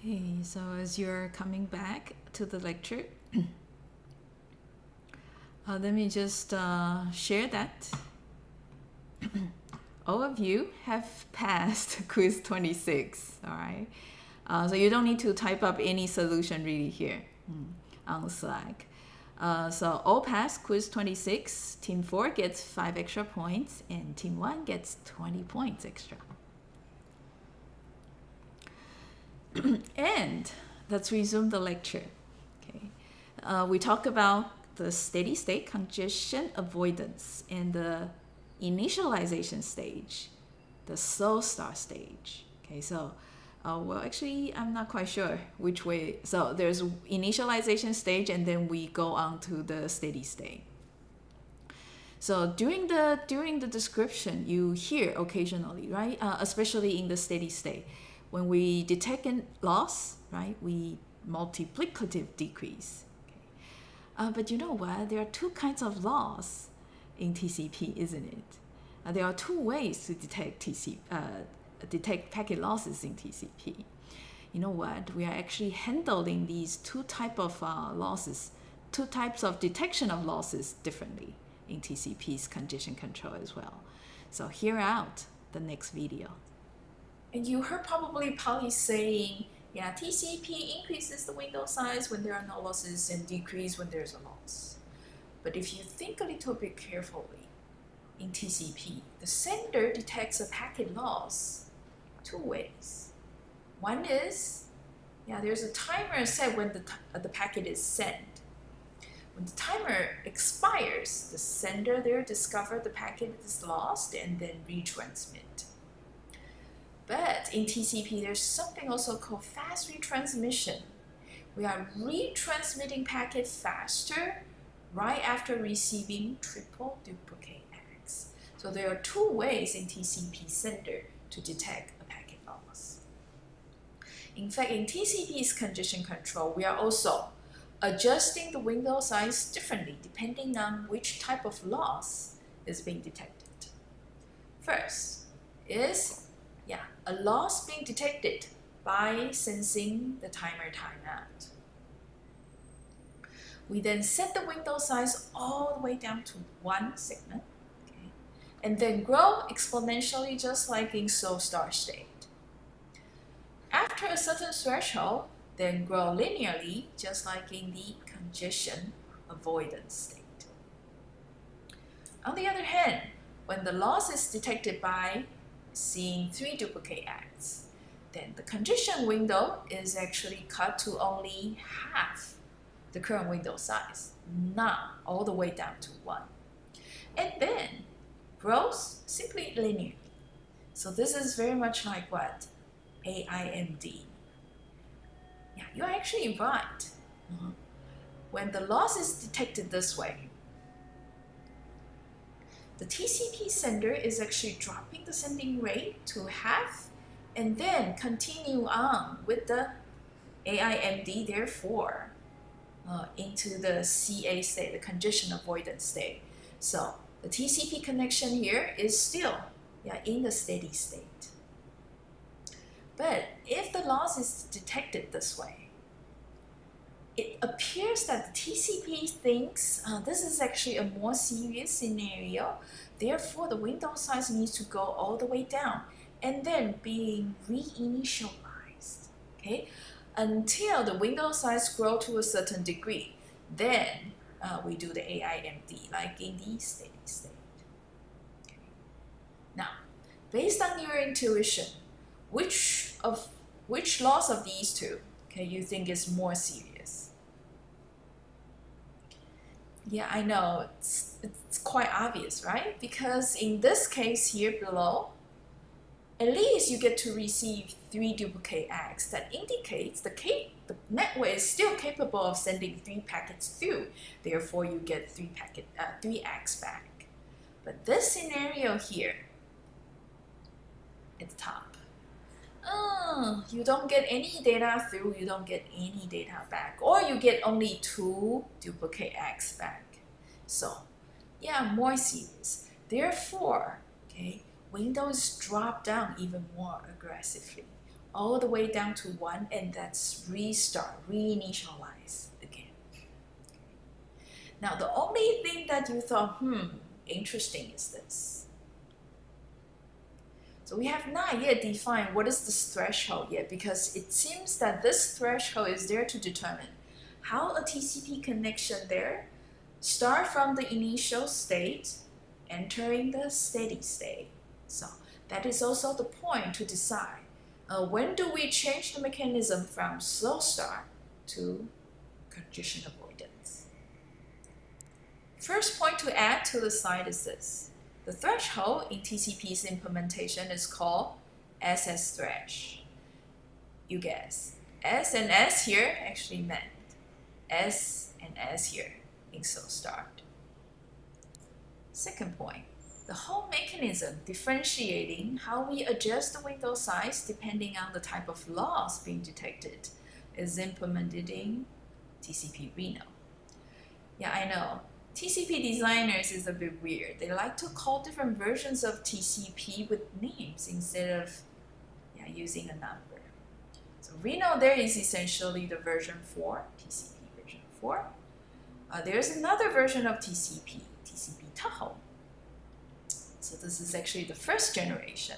Okay, so as you're coming back to the lecture, let me just share that all of you have passed quiz 26, all right? So you don't need to type up any solution really here on Slack. So all passed quiz 26, team 4 gets 5 extra points, and team 1 gets 20 points extra. And let's resume the lecture. Okay, we talk about the steady state congestion avoidance and the initialization stage, the slow start stage. Okay, so well, actually, I'm not quite sure which way. So there's initialization stage, and then we go on to the steady state. So during the description, you hear occasionally, right? Especially in the steady state, when we detect a loss, right? We multiplicative decrease. Okay. But you know what? There are two kinds of loss in TCP, isn't it? There are two ways to detect packet losses in TCP. You know what? We are actually handling these two types of losses, two types of detection of losses differently in TCP's congestion control as well. So hear out the next video. And you heard probably pollys saying, yeah, TCP increases the window size when there are no losses and decrease when there's a loss. But if you think a little bit carefully, in TCP, the sender detects a packet loss two ways. One is, yeah, there's a timer set when the packet is sent. When the timer expires, the sender there discovers the packet is lost and then retransmit. But in TCP, there's something also called fast retransmission. We are retransmitting packet faster right after receiving triple duplicate acts. So there are two ways in TCP sender to detect a packet loss. In fact, in TCP's congestion control, we are also adjusting the window size differently depending on which type of loss is being detected. First is a loss being detected by sensing the timer timeout. We then set the window size all the way down to 1 segment, okay, and then grow exponentially just like in slow start state. After a certain threshold, then grow linearly just like in the congestion avoidance state. On the other hand, when the loss is detected by seeing 3 duplicate acts, then the congestion window is actually cut to only half the current window size, not all the way down to 1. And then grows simply linearly. So this is very much like what? AIMD. Yeah, you're actually right. When the loss is detected this way, the TCP sender is actually dropping the sending rate to half and then continue on with the AIMD, therefore, into the CA state, the congestion avoidance state. So the TCP connection here is still in the steady state. But if the loss is detected this way, it appears that the TCP thinks this is actually a more serious scenario. Therefore, the window size needs to go all the way down and then being reinitialized, okay, until the window size grows to a certain degree. Then we do the AIMD, like in the steady state. Okay. Now, based on your intuition, which loss of these two, okay, you think is more serious? Yeah, I know, it's quite obvious, right? Because in this case here below, at least you get to receive 3 duplicate acts. That indicates the network is still capable of sending 3 packets through. Therefore, you get 3 acts back. But this scenario here, at the top, you don't get any data through, you don't get any data back, or you get only 2 duplicate acts back. So, yeah, more serious. Therefore, okay, Windows drop down even more aggressively. all the way down to 1, and that's restart, reinitialize again. Now, the only thing that you thought, interesting is this. So we have not yet defined what is this threshold yet, because it seems that this threshold is there to determine how a TCP connection there start from the initial state, entering the steady state. So that is also the point to decide when do we change the mechanism from slow start to congestion avoidance. First point to add to the slide is this. The threshold in TCP's implementation is called SS thresh. You guess, S and S here actually meant S and S here in slow start. Second point, the whole mechanism differentiating how we adjust the window size depending on the type of loss being detected is implemented in TCP Reno. Yeah, I know. TCP designers is a bit weird. They like to call different versions of TCP with names instead of using a number. So Reno there is essentially the version 4, TCP version 4. There's another version of TCP, TCP Tahoe. So this is actually the first generation.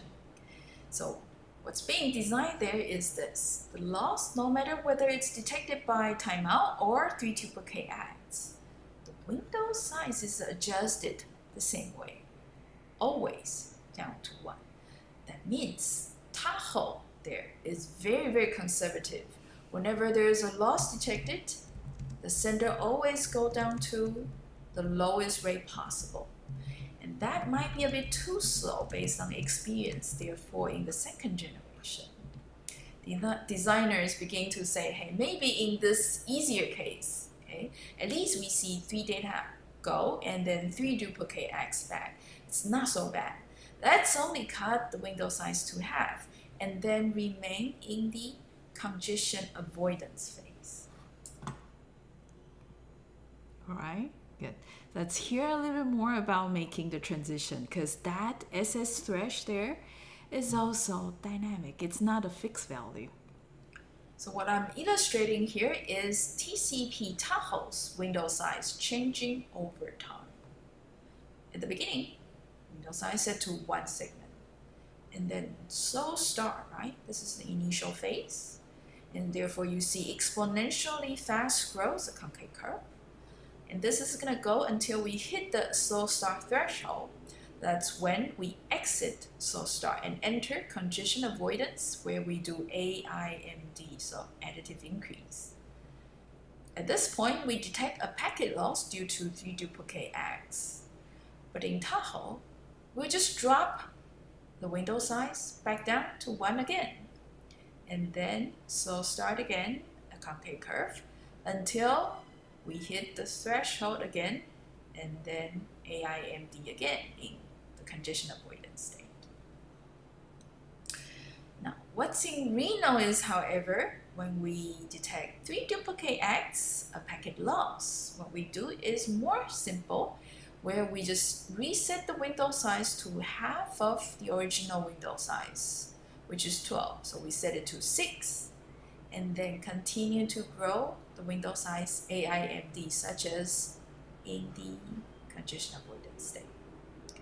So what's being designed there is this. The loss, no matter whether it's detected by timeout or 3-tuple-K acts, the window size is adjusted the same way, always down to 1. That means Tahoe there is very, very conservative. Whenever there is a loss detected, the sender always go down to the lowest rate possible. And that might be a bit too slow based on experience, therefore in the second generation. The designers begin to say, hey, maybe in this easier case, okay, at least we see 3 data go and then 3 duplicate X back. It's not so bad. Let's only cut the window size to half and then remain in the congestion avoidance phase. All right, good. Let's hear a little bit more about making the transition, because that SS thresh there is also dynamic. It's not a fixed value. So what I'm illustrating here is TCP Tahoe's window size changing over time. At the beginning, window size set to 1 segment. And then slow start, right? This is the initial phase. And therefore you see exponentially fast growth, a concave curve. And this is going to go until we hit the slow start threshold. That's when we exit slow start and enter congestion avoidance, where we do AIMD, so additive increase. At this point, we detect a packet loss due to 3 duplicate acts. But in Tahoe, we'll just drop the window size back down to 1 again. And then slow start again, a concave curve, until we hit the threshold again, and then AIMD again in the congestion avoidance state. Now, what's in Reno is, however, when we detect 3 duplicate acts, a packet loss, what we do is more simple, where we just reset the window size to half of the original window size, which is 12. So we set it to 6, and then continue to grow the window size AIMD, such as in the congestion avoidance state. Okay.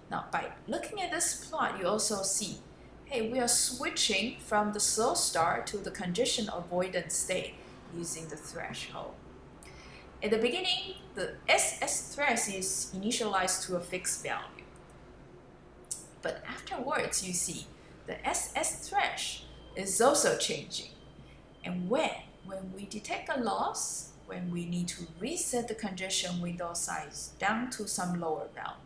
Now, by looking at this plot, you also see, hey, we are switching from the slow start to the congestion avoidance state using the threshold. At the beginning, the SS thresh is initialized to a fixed value. But afterwards, you see the SS thresh is also changing. And when we detect a loss, when we need to reset the congestion window size down to some lower value.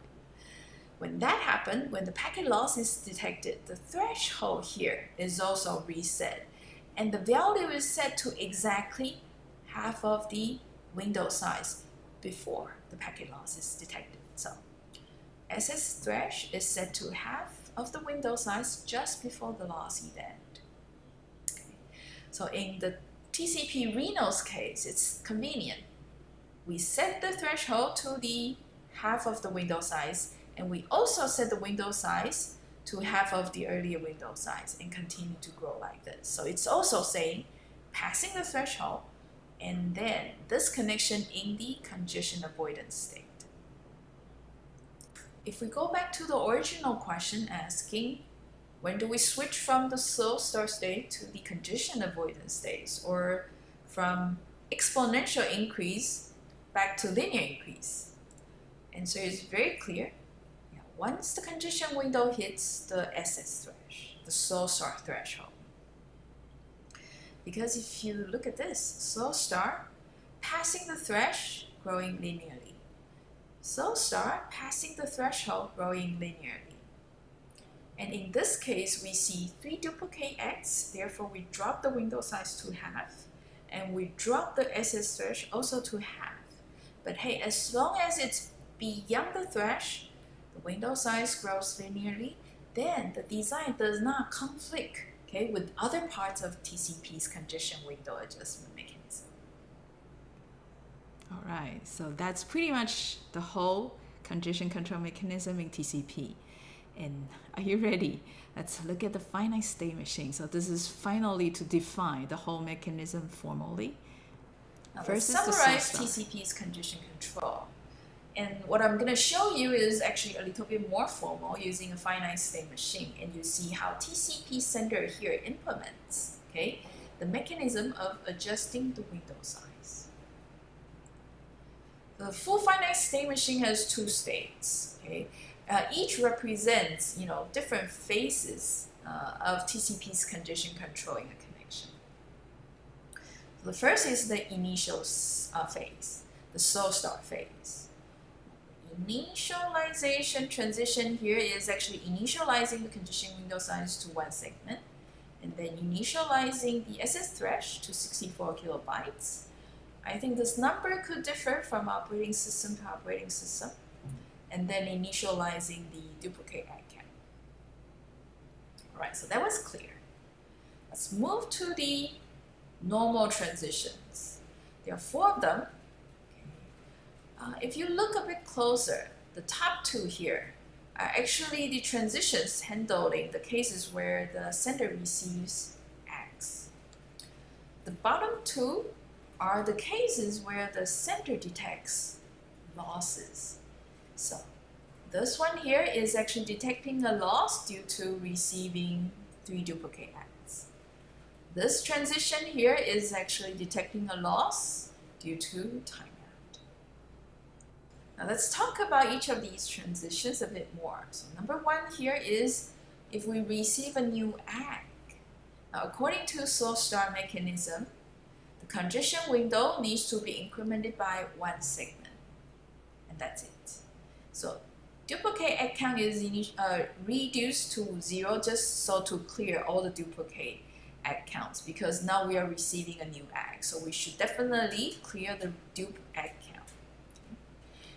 When that happens, when the packet loss is detected, the threshold here is also reset. And the value is set to exactly half of the window size before the packet loss is detected. So SS thresh is set to half of the window size just before the loss event. Okay. So in the TCP Reno's case, it's convenient. We set the threshold to the half of the window size, and we also set the window size to half of the earlier window size and continue to grow like this. So it's also saying passing the threshold and then this connection in the congestion avoidance state. If we go back to the original question asking, when do we switch from the slow start state to the congestion avoidance state, or from exponential increase back to linear increase? Answer is very clear. Once the congestion window hits the SS threshold, the slow start threshold. Because if you look at this, slow start, passing the threshold, growing linearly. Slow start, passing the threshold, growing linearly. And in this case, we see 3 duplicate X, therefore we drop the window size to half, and we drop the SS threshold also to half. But hey, as long as it's beyond the threshold, the window size grows linearly, then the design does not conflict, okay, with other parts of TCP's congestion window adjustment mechanism. All right, so that's pretty much the whole congestion control mechanism in TCP. And are you ready? Let's look at the finite state machine. So this is finally to define the whole mechanism formally. Now First let's is the summarize slow start. TCP's congestion control. And what I'm going to show you is actually a little bit more formal using a finite state machine. And you see how TCP sender here implements, okay, the mechanism of adjusting the window size. The full finite state machine has 2 states, okay. Each represents, different phases of TCP's congestion control in a connection. So the first is the initial phase, the slow start phase. Initialization transition here is actually initializing the congestion window size to 1 segment, and then initializing the SS threshold to 64 kilobytes. I think this number could differ from operating system to operating system. And then initializing the duplicate add count. All right, so that was clear. Let's move to the normal transitions. There are 4 of them. If you look a bit closer, the top 2 here are actually the transitions handling the cases where the sender receives X. The bottom 2 are the cases where the sender detects losses. So this one here is actually detecting a loss due to receiving 3 duplicate acts. This transition here is actually detecting a loss due to timeout. Now let's talk about each of these transitions a bit more. So number 1 here is if we receive a new act. Now according to slow start mechanism, the congestion window needs to be incremented by 1 segment, and that's it. So duplicate add count is reduced to 0 just so to clear all the duplicate add counts, because now we are receiving a new add. So we should definitely clear the dup add count.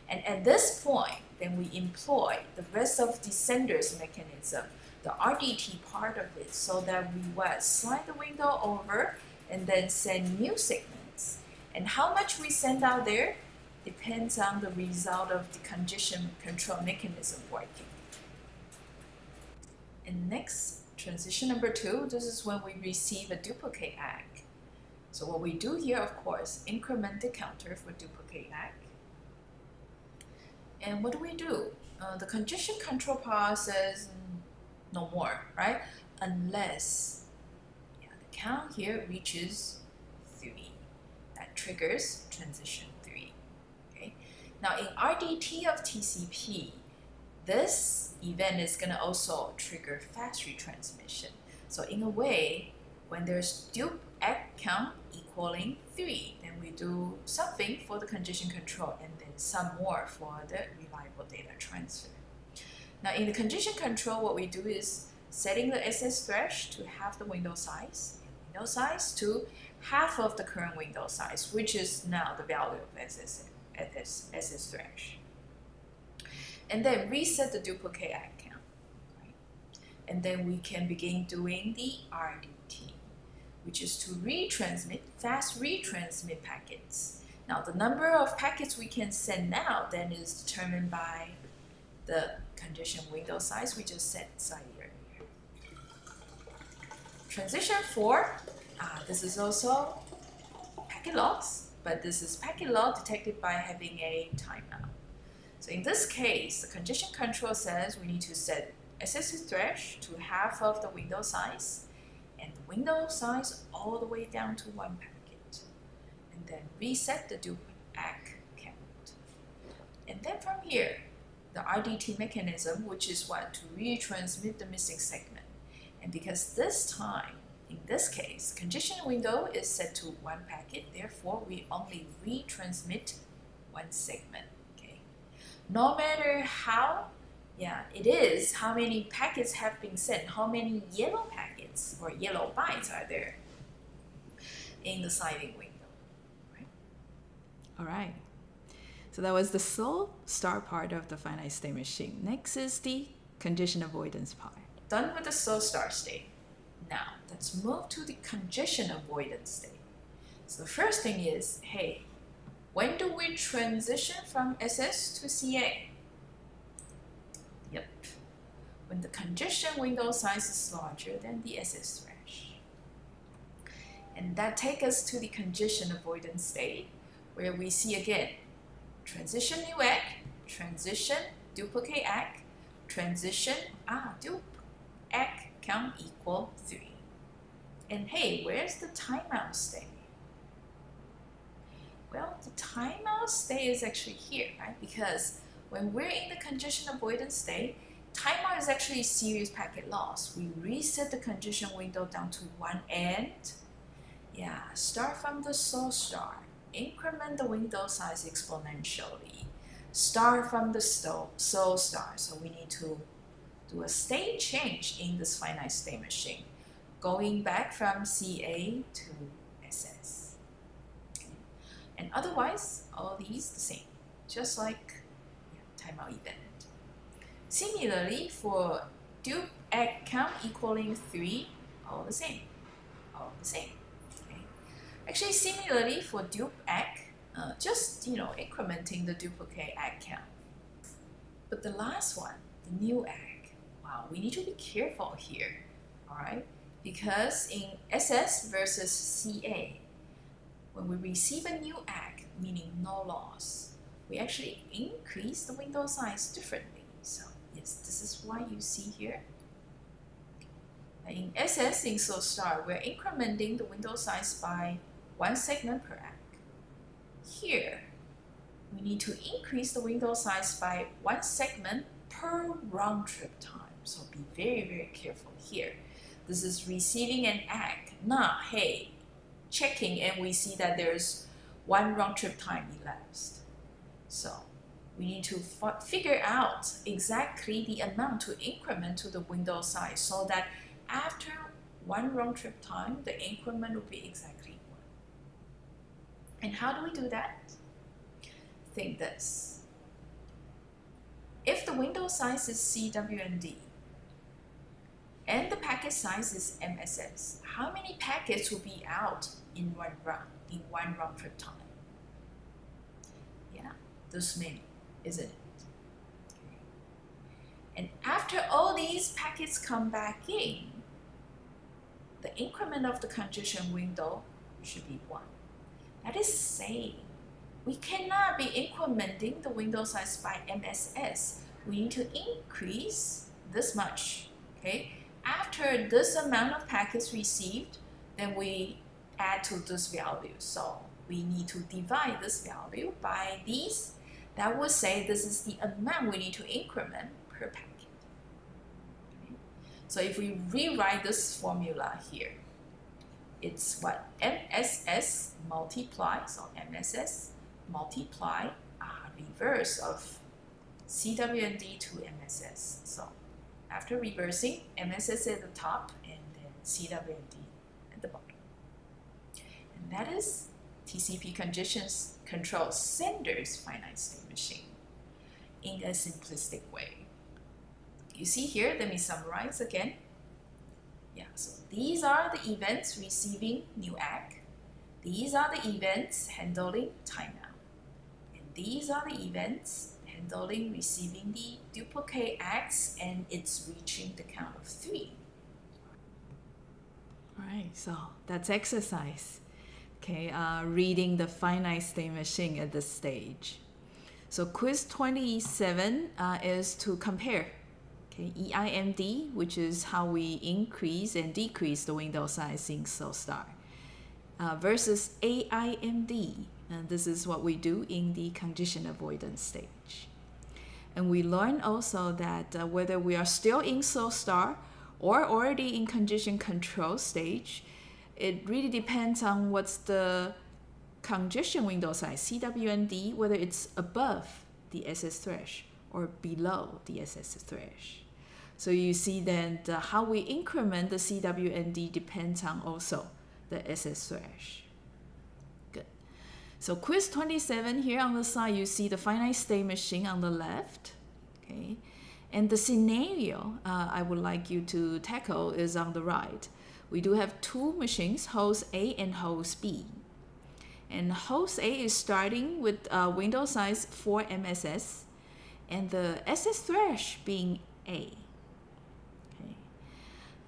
And at this point, then we employ the rest of the sender's mechanism, the RDT part of it, so that we slide the window over and then send new segments. And how much we send out there depends on the result of the congestion control mechanism working. And next, transition number 2, this is when we receive a duplicate act. So what we do here, of course, increment the counter for duplicate act. And what do? The congestion control power says no more, right? Unless the count here reaches 3. That triggers transition 3. Now in RDT of TCP, this event is going to also trigger fast retransmission. So in a way, when there's dup act count equaling 3, then we do something for the congestion control and then some more for the reliable data transfer. Now in the congestion control, what we do is setting the SS threshold to half the window size, and window size to half of the current window size, which is now the value of SS threshold. And then reset the duplicate add count. Right? And then we can begin doing the RDT, which is to fast retransmit packets. Now the number of packets we can send now then is determined by the congestion window size we just set aside here. Transition 4, this is also packet logs, but this is packet log detected by having a timeout. So in this case, the congestion control says we need to set SS thresh to half of the window size, and the window size all the way down to 1 packet, and then reset the dup ACK count. And then from here, the RDT mechanism, which is what, to retransmit the missing segment. And because this time, in this case, congestion window is set to 1 packet, therefore we only retransmit 1 segment. Okay, no matter how it is, how many packets have been sent, how many yellow packets or yellow bytes are there in the sliding window, right? All right. So that was the slow start part of the finite state machine. Next is the congestion avoidance part. Done with the slow start state. Now, let's move to the congestion avoidance state. So the first thing is, hey, when do we transition from SS to CA? Yep, when the congestion window size is larger than the SS thresh. And that takes us to the congestion avoidance state, where we see again, transition new ACK, transition duplicate ACK, transition dup ACK count equal 3. And hey, where's the timeout state? Well, the timeout state is actually here, right? Because when we're in the congestion avoidance state, timeout is actually serious packet loss. We reset the congestion window down to 1 end. Start from the slow start. Increment the window size exponentially. Start from the slow start. So we need to do a state change in this finite state machine, going back from CA to SS. Okay. And otherwise, all these the same, just like timeout event. Similarly, for dup ACK count equaling 3, all the same, all the same. Okay. Actually, similarly for dup ACK, just incrementing the duplicate ACK count. But the last one, the new ACK, wow, we need to be careful here, all right? Because in SS versus CA, when we receive a new ACK, meaning no loss, we actually increase the window size differently. So yes, this is why you see here. In SS, in slow start, we're incrementing the window size by 1 segment per ACK. Here, we need to increase the window size by 1 segment per round trip time. So be very, very careful here. This is receiving an ACK, not, hey, checking and we see that there's 1 round trip time elapsed. So we need to figure out exactly the amount to increment to the window size so that after 1 round trip time, the increment will be exactly 1. And how do we do that? Think this. If the window size is CWND and the packet size is MSS, how many packets will be out in 1 round trip time? This many, isn't it? Okay. And after all these packets come back in, the increment of the congestion window should be 1. That is saying we cannot be incrementing the window size by MSS. We need to increase this much. Okay? After this amount of packets received, then we add to this value. So we need to divide this value by these. That would say this is the amount we need to increment per packet. Okay? So if we rewrite this formula here, it's what? MSS multiply, so MSS multiply reverse of CWND to MSS. So after reversing, MSS at the top and then CWND at the bottom. And that is TCP congestion control sender's finite state machine in a simplistic way. You see here, let me summarize again. So these are the events receiving new ACK. These are the events handling timeout. And these are the events handling receiving the duplicate ACKs and it's reaching the count of 3. so that's exercise. Okay, reading the finite state machine at this stage. So quiz 27 is to compare. Okay, EIMD, which is how we increase and decrease the window size in SOSTAR, versus AIMD, and this is what we do in the condition avoidance stage. And we learn also that whether we are still in SOSTAR or already in condition control stage, it really depends on what's the congestion window size, CWND, whether it's above the SS thresh or below the SS thresh. So you see then how we increment the CWND depends on also the SS thresh. Good. So quiz 27, here on the side you see the finite state machine on the left. Okay. And the scenario I would like you to tackle is on the right. We do have two machines, host A and host B. And host A is starting with window size 4 MSS and the SS thresh being A. Okay.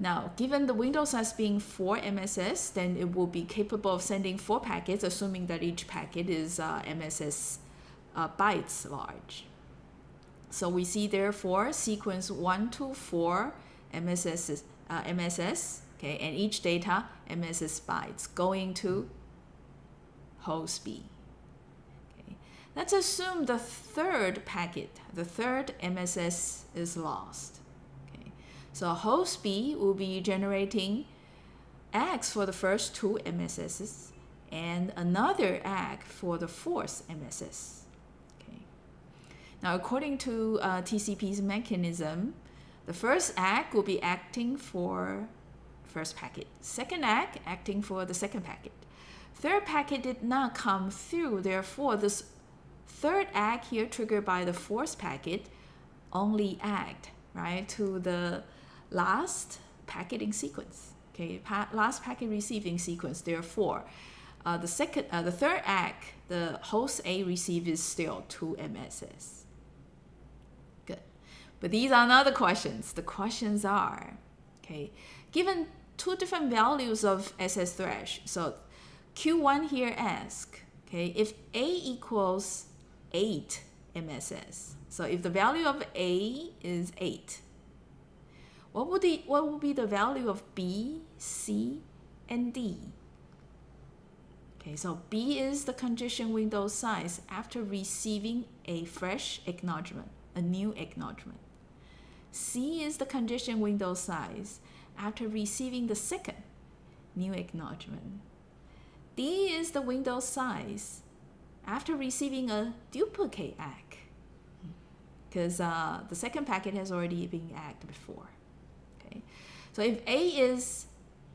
Now, given the window size being 4 MSS, then it will be capable of sending 4 packets, assuming that each packet is MSS bytes large. So we see therefore sequence 1 to 4 MSS, okay, and each data MSS bytes going to host B. Okay. Let's assume the third packet, the third MSS is lost. Okay. So host B will be generating ACK for the first 2 MSSs and another ACK for the fourth MSS. Now, according to TCP's mechanism, the first ACK will be acting for first packet, second ACK acting for the second packet. Third packet did not come through, therefore this third ACK here triggered by the fourth packet only act, right, to the last packet in sequence, okay, last packet receiving sequence. Therefore, the third ACK, the host A receive is still 2 MSS. But these are not the questions. The questions are, okay, given 2 different values of SS thresh. So Q1 here asks, okay, if A equals 8 MSS. So if the value of A is 8, what would be the value of B, C, and D? Okay, so B is the congestion window size after receiving a fresh acknowledgement, a new acknowledgement. C is the congestion window size after receiving the second new acknowledgement. D is the window size after receiving a duplicate ACK, because the second packet has already been ACKed before. Okay, so if A is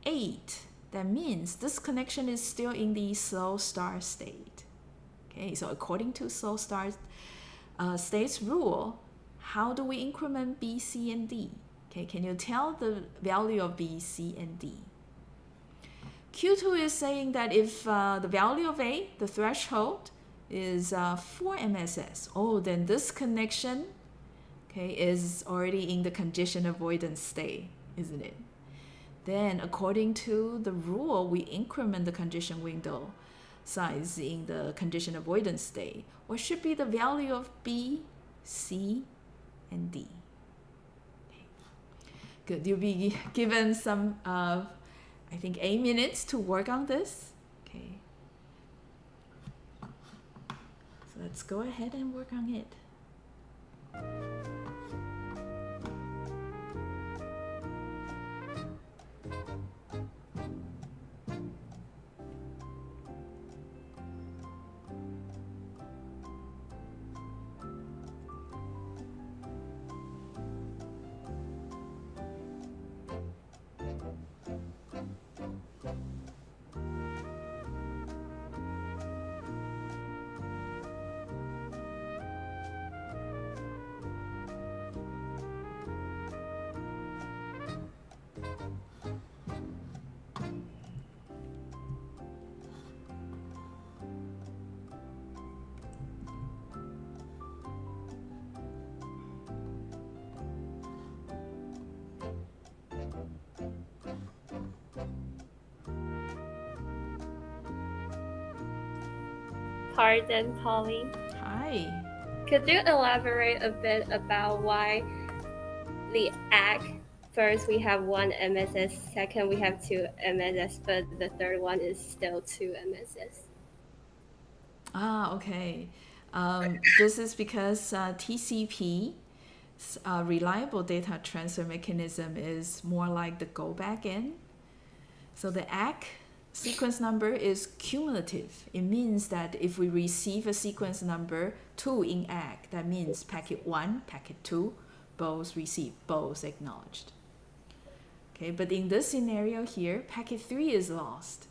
8, that means this connection is still in the slow start state. Okay, so according to slow start state's rule, how do we increment B, C, and D? Okay, can you tell the value of B, C, and D? Q2 is saying that if the value of A, the threshold, is 4 MSS, oh, then this connection, okay, is already in the congestion avoidance state, isn't it? Then, according to the rule, we increment the congestion window size in the congestion avoidance state. What should be the value of B, C, and D? Okay. Good. You'll be given some, I think, 8 minutes to work on this. Okay. So let's go ahead and work on it. pardon, Polly. Hi. Could you elaborate a bit about why the act, first we have one MSS, second we have two MSS, but the third one is still two MSS? Okay. This is because TCP, reliable data transfer mechanism, is more like the go back in. So the ACK sequence number is cumulative. It means that if we receive a sequence number 2 in ACK, that means packet 1, packet 2, both received, both acknowledged. Okay, but in this scenario here, packet 3 is lost.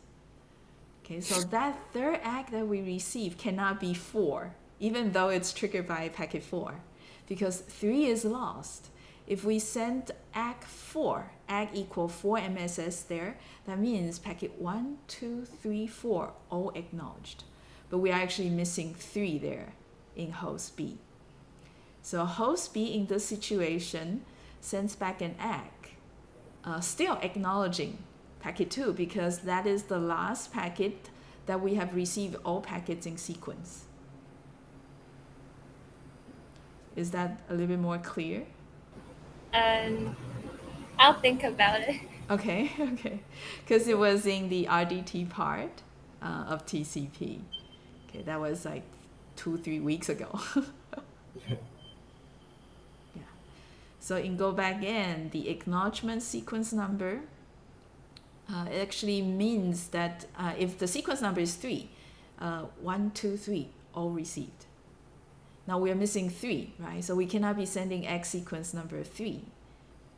Okay, so that third ACK that we receive cannot be 4, even though it's triggered by packet 4, because 3 is lost. If we send ACK 4, ACK equal 4 MSS there, that means packet 1, 2, 3, 4, all acknowledged. But we are actually missing 3 there in host B. So host B in this situation sends back an ACK, still acknowledging packet 2, because that is the last packet that we have received all packets in sequence. Is that a little bit more clear? I'll think about it. Okay, because it was in the RDT part of TCP. Okay, that was like 2-3 weeks ago. Yeah. So in go back in, the acknowledgement sequence number it actually means that if the sequence number is 3, 1, 2, 3, all received. Now we are missing 3, right? So we cannot be sending X sequence number 3.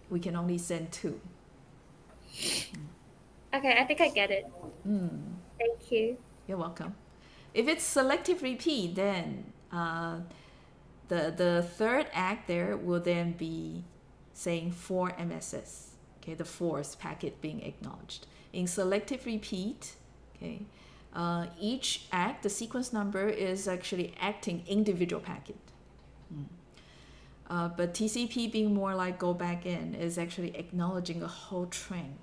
We can only send 2. Okay, I think I get it. Thank you. You're welcome. If it's selective repeat, then the third ACK there will then be saying 4 MSS. Okay, the fourth packet being acknowledged. In selective repeat, okay, each ACK, the sequence number, is actually acting individual packet. But TCP, being more like go back in, is actually acknowledging a whole train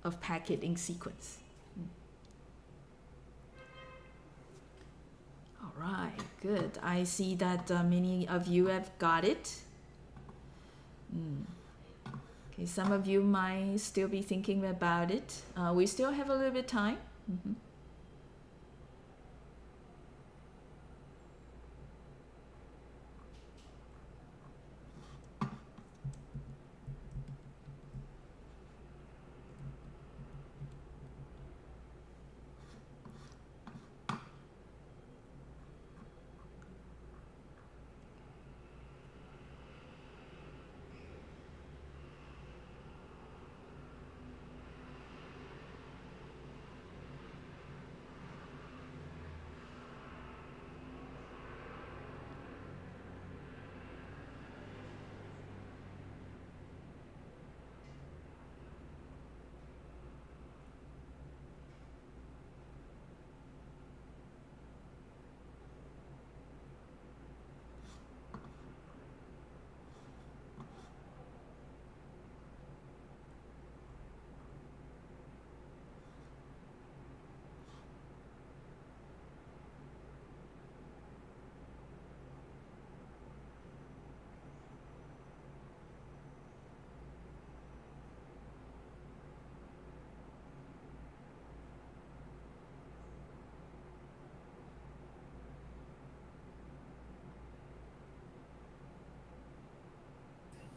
of packet in sequence. All right, good. I see that many of you have got it. Okay, some of you might still be thinking about it. We still have a little bit of time.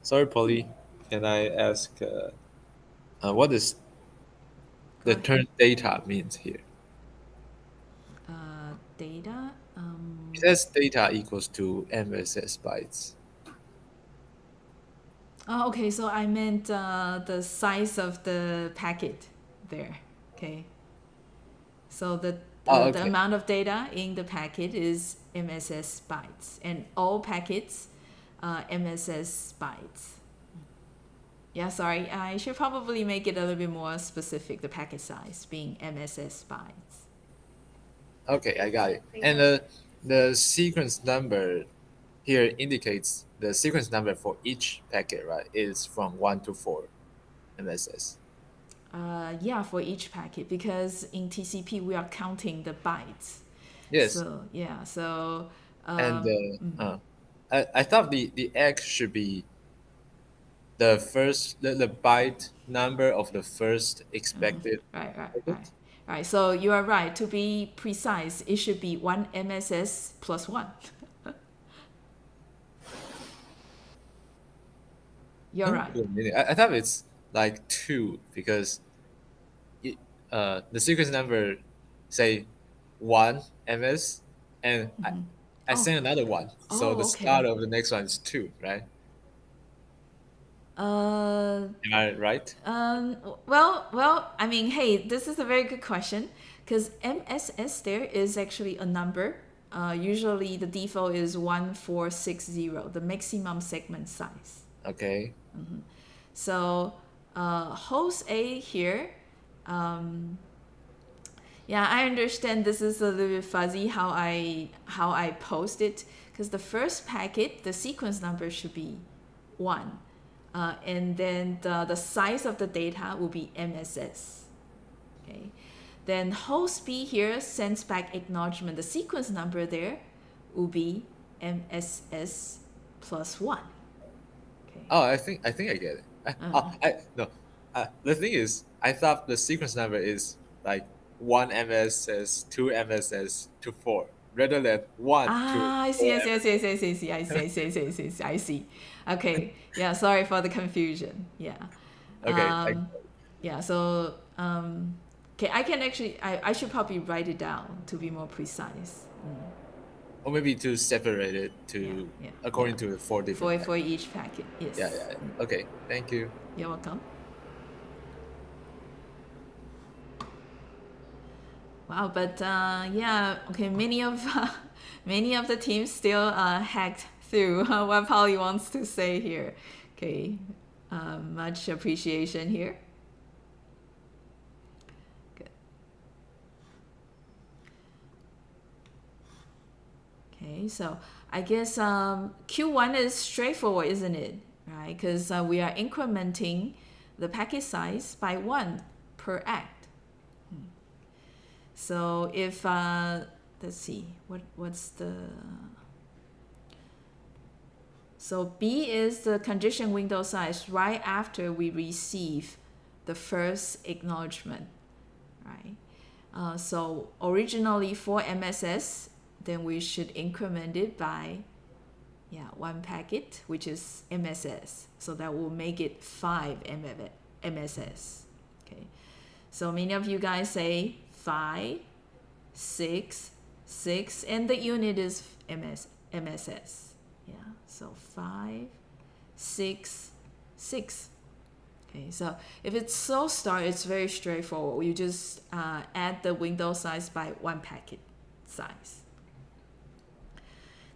Sorry, Polly. Can I ask what does the term data means here? Data. It says data equals to MSS bytes. Oh, okay, so I meant the size of the packet there. Okay. So the Okay. amount of data in the packet is MSS bytes, and all packets MSS bytes. Yeah, sorry, I should probably make it a little bit more specific, the packet size being MSS bytes. Okay, I got it. And the sequence number here indicates the sequence number for each packet, right, is from 1 to 4 MSS. Yeah, for each packet, because in TCP we are counting the bytes. Yes. So yeah, so And mhm. I thought the X should be the first the byte number of the first expected Right. packet. Right. So you are right. To be precise, it should be one MSS plus one. You're Huh? right. Wait a minute. I thought it's like two because it, the sequence number say one ms and I Oh, send another one, so the okay. start of the next one is two, right? Uh, Am I right? well, I mean, hey, this is a very good question because MSS there is actually a number. Usually the default is 1460, the maximum segment size. Okay. So host A here, yeah, I understand this is a little bit fuzzy how I post it because the first packet, the sequence number should be 1. And then the size of the data will be MSS. Okay. Then host B here sends back acknowledgement. The sequence number there will be MSS plus 1. Okay. Oh, I think I get it. I no. The thing is, I thought the sequence number is like one MSS, two MSS to four, rather than one to I see, four I see, I see, I MSS. see, I see. Okay, yeah, sorry for the confusion. Yeah, Okay, yeah. So, okay, I can actually, I should probably write it down to be more precise. or maybe to separate it Yeah, to yeah, according yeah. to the four different. For each packet, yes. Yeah. Okay, thank you. You're welcome. Wow, but yeah, okay. Many of the teams still hacked through what Polly wants to say here. Okay, much appreciation here. Good. Okay, so I guess Q1 is straightforward, isn't it? Right, because we are incrementing the packet size by 1 per act. So if let's see, what's the, so B is the condition window size right after we receive the first acknowledgement, right? So originally for MSS, then we should increment it by 1 packet, which is MSS. So that will make it 5 MSS. Okay. So many of you guys say 5, 6, 6, and the unit is MSS. Yeah, so 5, 6, 6. Okay, so if it's so star, it's very straightforward. You just add the window size by 1 packet size.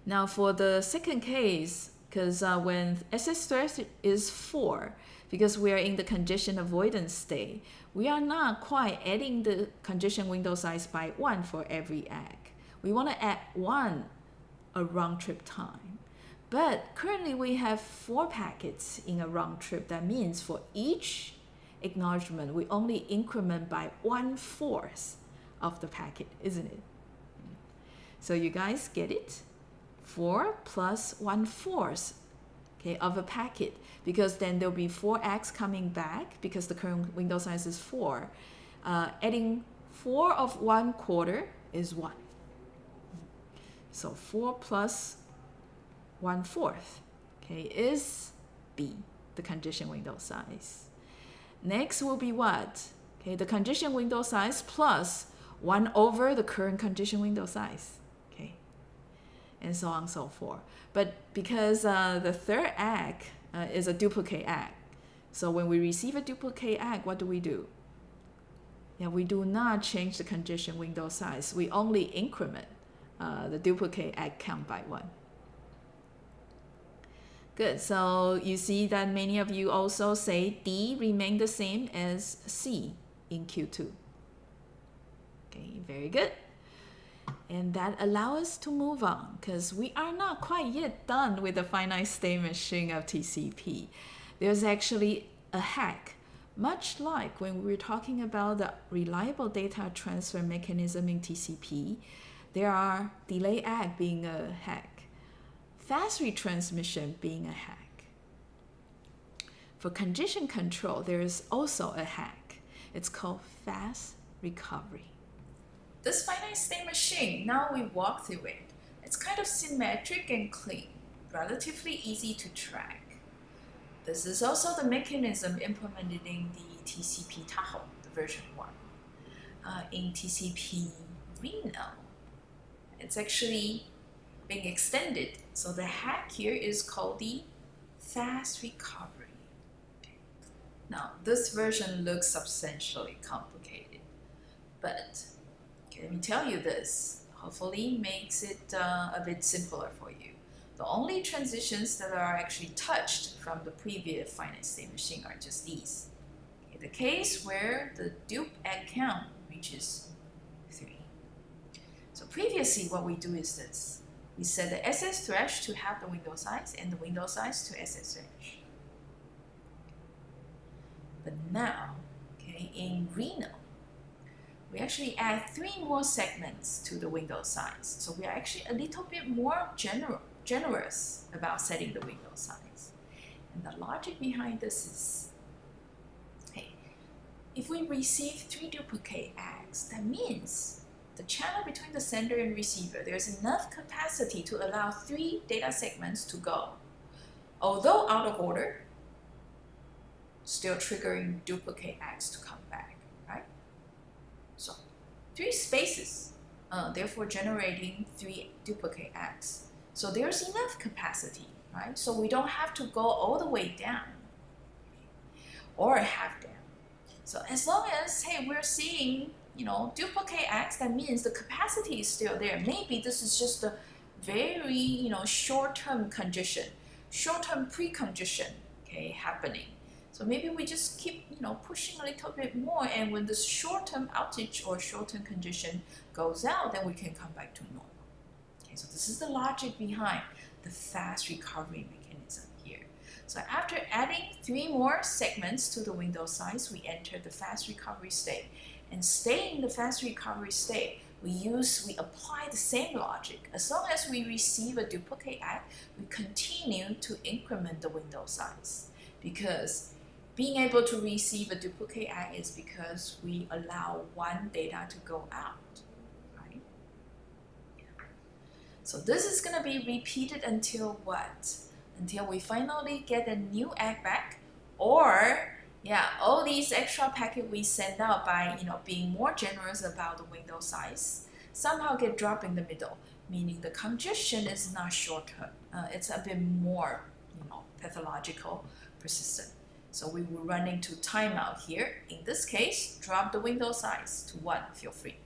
Now for the second case, because when SS thread is 4, because we are in the condition avoidance state, we are not quite adding the condition window size by 1 for every act. We want to add 1 a round trip time. But currently we have 4 packets in a round trip. That means for each acknowledgement, we only increment by 1/4 of the packet, isn't it? So you guys get it? 4 plus 1/4, okay, of a packet, because then there'll be 4 acts coming back because the current window size is 4. Adding 4 of 1/4 is 1. So 4 plus 1/4, okay, is B, the condition window size. Next will be what? Okay, the condition window size plus 1 over the current condition window size. And so on and so forth. But because the third act is a duplicate act, so when we receive a duplicate act, what do? Yeah, we do not change the condition window size. We only increment the duplicate act count by 1. Good, so you see that many of you also say D remain the same as C in Q2. Okay, very good. And that allows us to move on because we are not quite yet done with the finite state machine of TCP. There's actually a hack, much like when we were talking about the reliable data transfer mechanism in TCP. There are delay ACK being a hack, fast retransmission being a hack. For condition control, there is also a hack. It's called fast recovery. This finite state machine, now we walk through it. It's kind of symmetric and clean, relatively easy to track. This is also the mechanism implemented in the TCP Tahoe, the version 1. In TCP Reno, it's actually being extended. So the hack here is called the fast recovery. Now, this version looks substantially complicated, but let me tell you this, hopefully makes it a bit simpler for you. The only transitions that are actually touched from the previous finite state machine are just these. Okay, the case where the dupe ACK count reaches 3. So previously what we do is this. We set the SS thresh to half the window size and the window size to SS thresh. But now, okay, in Reno, we actually add 3 more segments to the window size. So we are actually a little bit more generous about setting the window size. And the logic behind this is, hey, if we receive 3 duplicate ACKs, that means the channel between the sender and receiver, there's enough capacity to allow 3 data segments to go. Although out of order, still triggering duplicate ACKs to come back, right? So 3 spaces, therefore generating 3 duplicate ACKs. So there's enough capacity, right? So we don't have to go all the way down or half down. So as long as, hey, we're seeing, duplicate ACKs, that means the capacity is still there. Maybe this is just a very, short-term condition, short-term precondition, okay, happening. So maybe we just keep, pushing a little bit more, and when this short-term outage or short-term condition goes out, then we can come back to normal. Okay, so this is the logic behind the fast recovery mechanism here. So after adding 3 more segments to the window size, we enter the fast recovery state. And stay in the fast recovery state, we apply the same logic. As long as we receive a duplicate ACK, we continue to increment the window size, because being able to receive a duplicate ACK is because we allow 1 data to go out, right? So this is going to be repeated until what? Until we finally get a new ACK back, or all these extra packets we send out by being more generous about the window size somehow get dropped in the middle, meaning the congestion is not short-term. It's a bit more pathological, persistent. So we will run into timeout here. In this case, drop the window size to 1, feel free.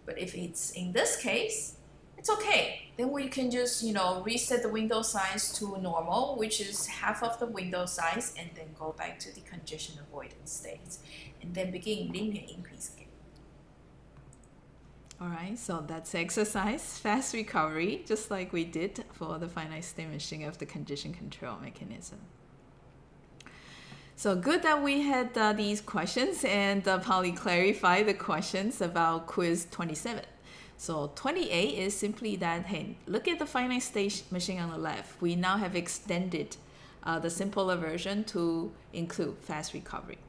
But if it's in this case, it's okay. Then we can just, reset the window size to normal, which is half of the window size, and then go back to the congestion avoidance state, and then begin linear increase again. All right, so that's exercise, fast recovery, just like we did for the finite state machine of the condition control mechanism. So good that we had these questions, and Polly clarified the questions about quiz 27. So 28 is simply that, hey, look at the finite state machine on the left. We now have extended the simpler version to include fast recovery.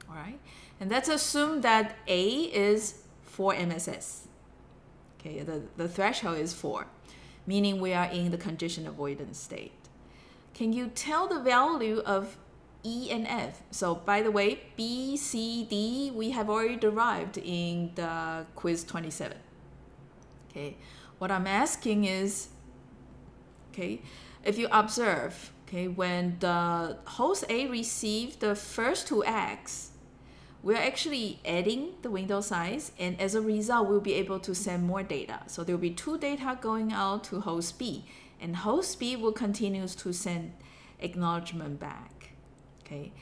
All right, and let's assume that A is 4 MSS. Okay, the threshold is 4, meaning we are in the condition avoidance state. Can you tell the value of E and F? So by the way, B, C, D, we have already derived in the quiz 27. Okay, what I'm asking is, okay, if you observe, okay, when the host A received the first 2 ACKs, we're actually adding the window size, and as a result, we'll be able to send more data. So there will be 2 data going out to host B, and host B will continue to send acknowledgement back. Okay,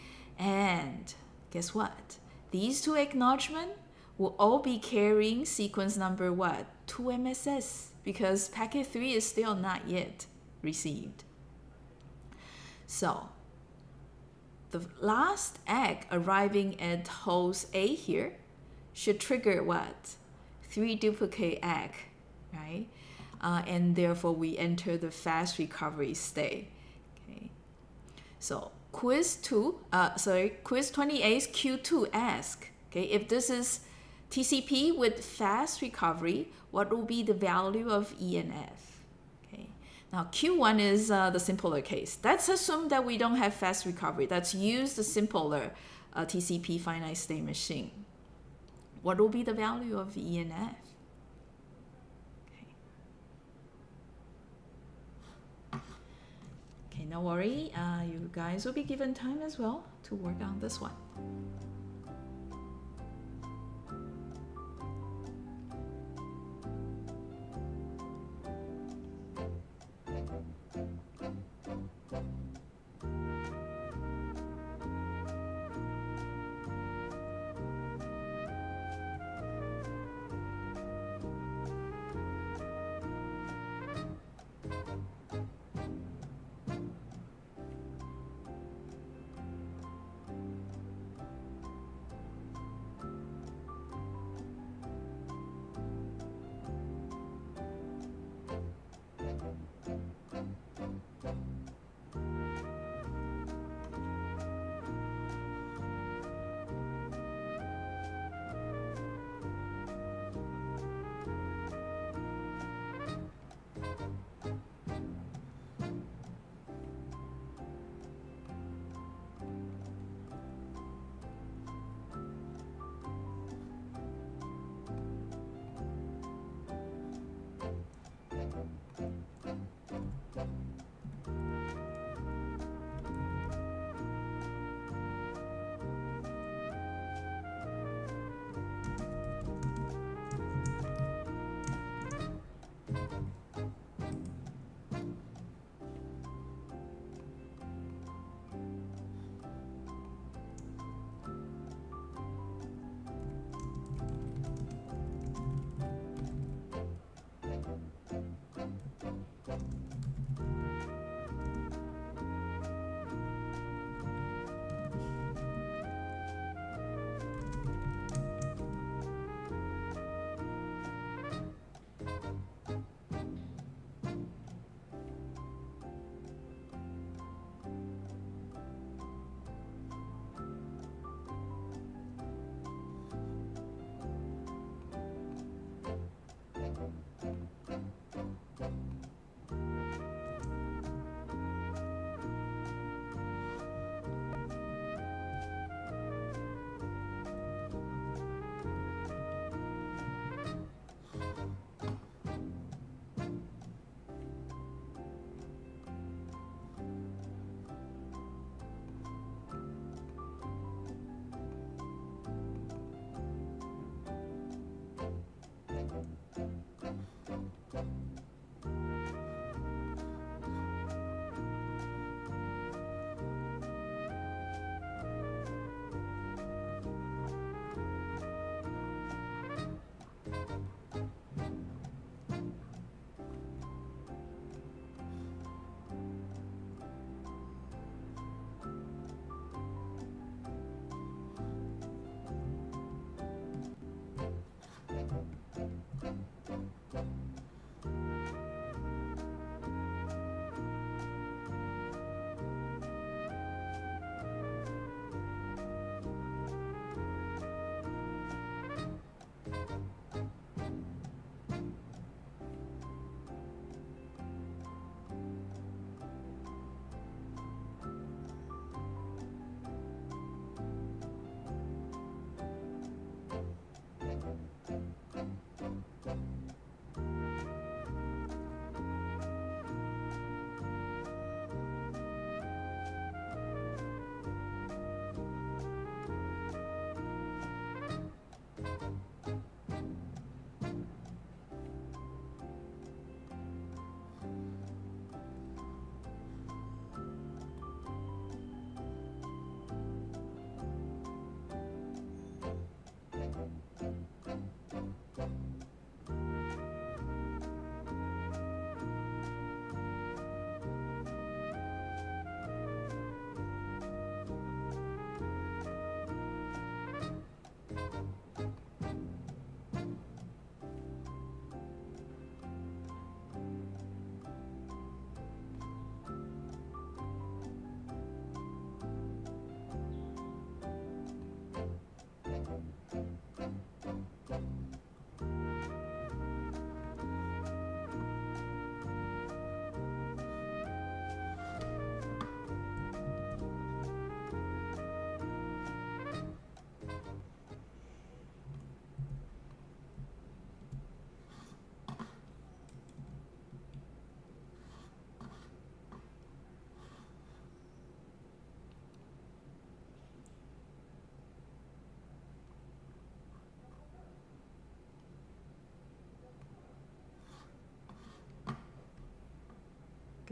and guess what? These 2 acknowledgements will all be carrying sequence number what? 2 MSS, because packet 3 is still not yet received. So the last ACK arriving at host A here should trigger what? 3 duplicate egg, right? And therefore we enter the fast recovery state. Okay. So quiz 28 Q2 ask, okay, if this is TCP with fast recovery, what will be the value of E and F? Okay. Now Q1 is the simpler case. Let's assume that we don't have fast recovery. Let's use the simpler TCP finite state machine. What will be the value of E and F? Okay, no worry. You guys will be given time as well to work on this one.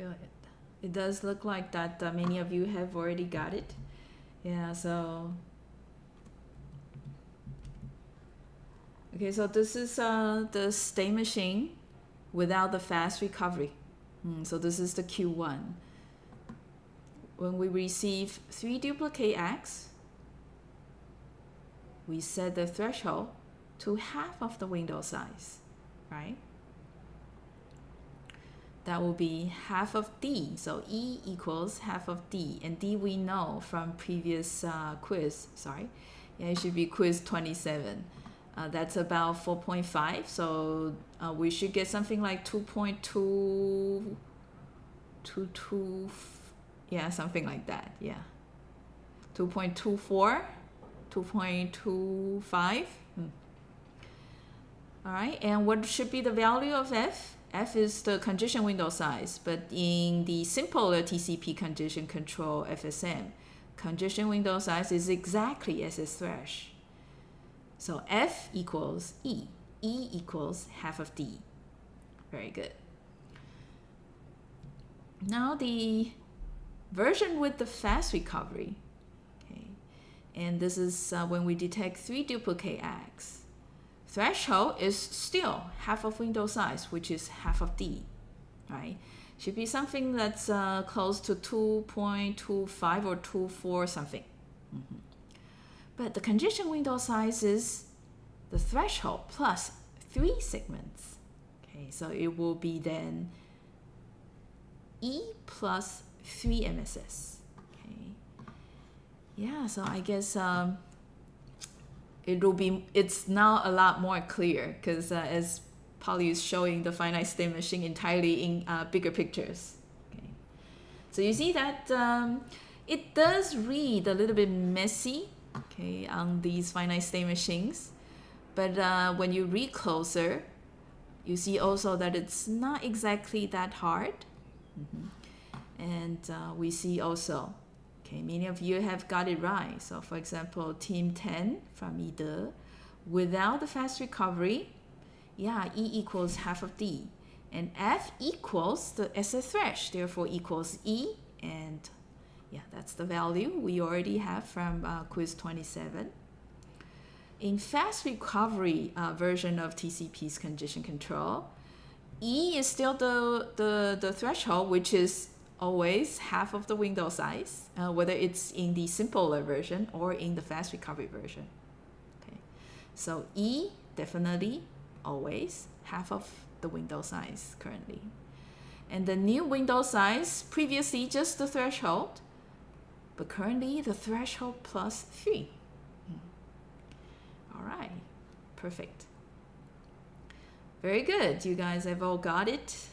Good. It does look like that many of you have already got it. Yeah, so okay, so this is the state machine without the fast recovery. So this is the Q1. When we receive 3 duplicate X, we set the threshold to half of the window size, right? That will be half of D. So E equals half of D. And D we know from previous quiz, sorry. Yeah, it should be quiz 27. That's about 4.5. So we should get something like 2.222, yeah, something like that, yeah. 2.24, 2.25. All right, and what should be the value of F? F is the condition window size, but in the simpler TCP condition control FSM, condition window size is exactly SS thresh. So F equals E. E equals half of D. Very good. Now the version with the fast recovery. Okay, and this is when we detect 3 duplicate X. Threshold is still half of window size, which is half of D, right? Should be something that's close to 2.25 or 2.4 something. But the condition window size is the threshold plus 3 segments. Okay, so it will be then E plus 3 MSS. Okay, yeah. So I guess it's now a lot more clear because as Polly is showing the finite state machine entirely in bigger pictures. Okay, so you see that it does read a little bit messy, okay, on these finite state machines, but when you read closer, you see also that it's not exactly that hard. And we see also, okay, many of you have got it right. So for example, team 10 from Ide, without the fast recovery, yeah, E equals half of D. And F equals the SS thresh, therefore equals E. And yeah, that's the value we already have from quiz 27. In fast recovery version of TCP's condition control, E is still the threshold, which is always half of the window size, whether it's in the simpler version or in the fast recovery version. Okay, so E definitely always half of the window size currently. And the new window size, previously just the threshold, but currently the threshold plus 3. All right, perfect. Very good, you guys have all got it.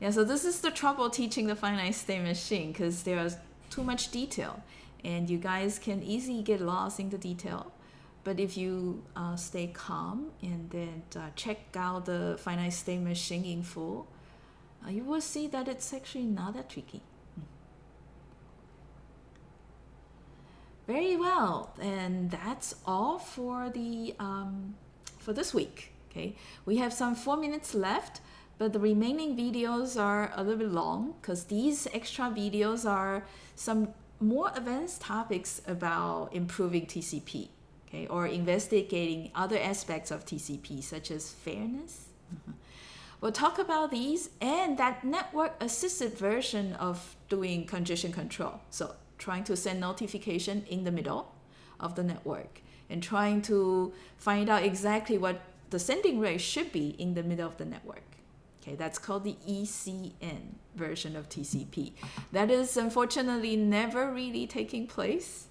Yeah, so this is the trouble teaching the finite state machine because there's too much detail and you guys can easily get lost in the detail. But if you stay calm and then check out the finite state machine in full, you will see that it's actually not that tricky. Very well, and that's all for the for this week. Okay, we have some 4 minutes left. But the remaining videos are a little bit long because these extra videos are some more advanced topics about improving TCP, okay, or investigating other aspects of TCP, such as fairness. We'll talk about these and that network-assisted version of doing congestion control. So trying to send notification in the middle of the network and trying to find out exactly what the sending rate should be in the middle of the network. Okay, that's called the ECN version of TCP. That is unfortunately never really taking place.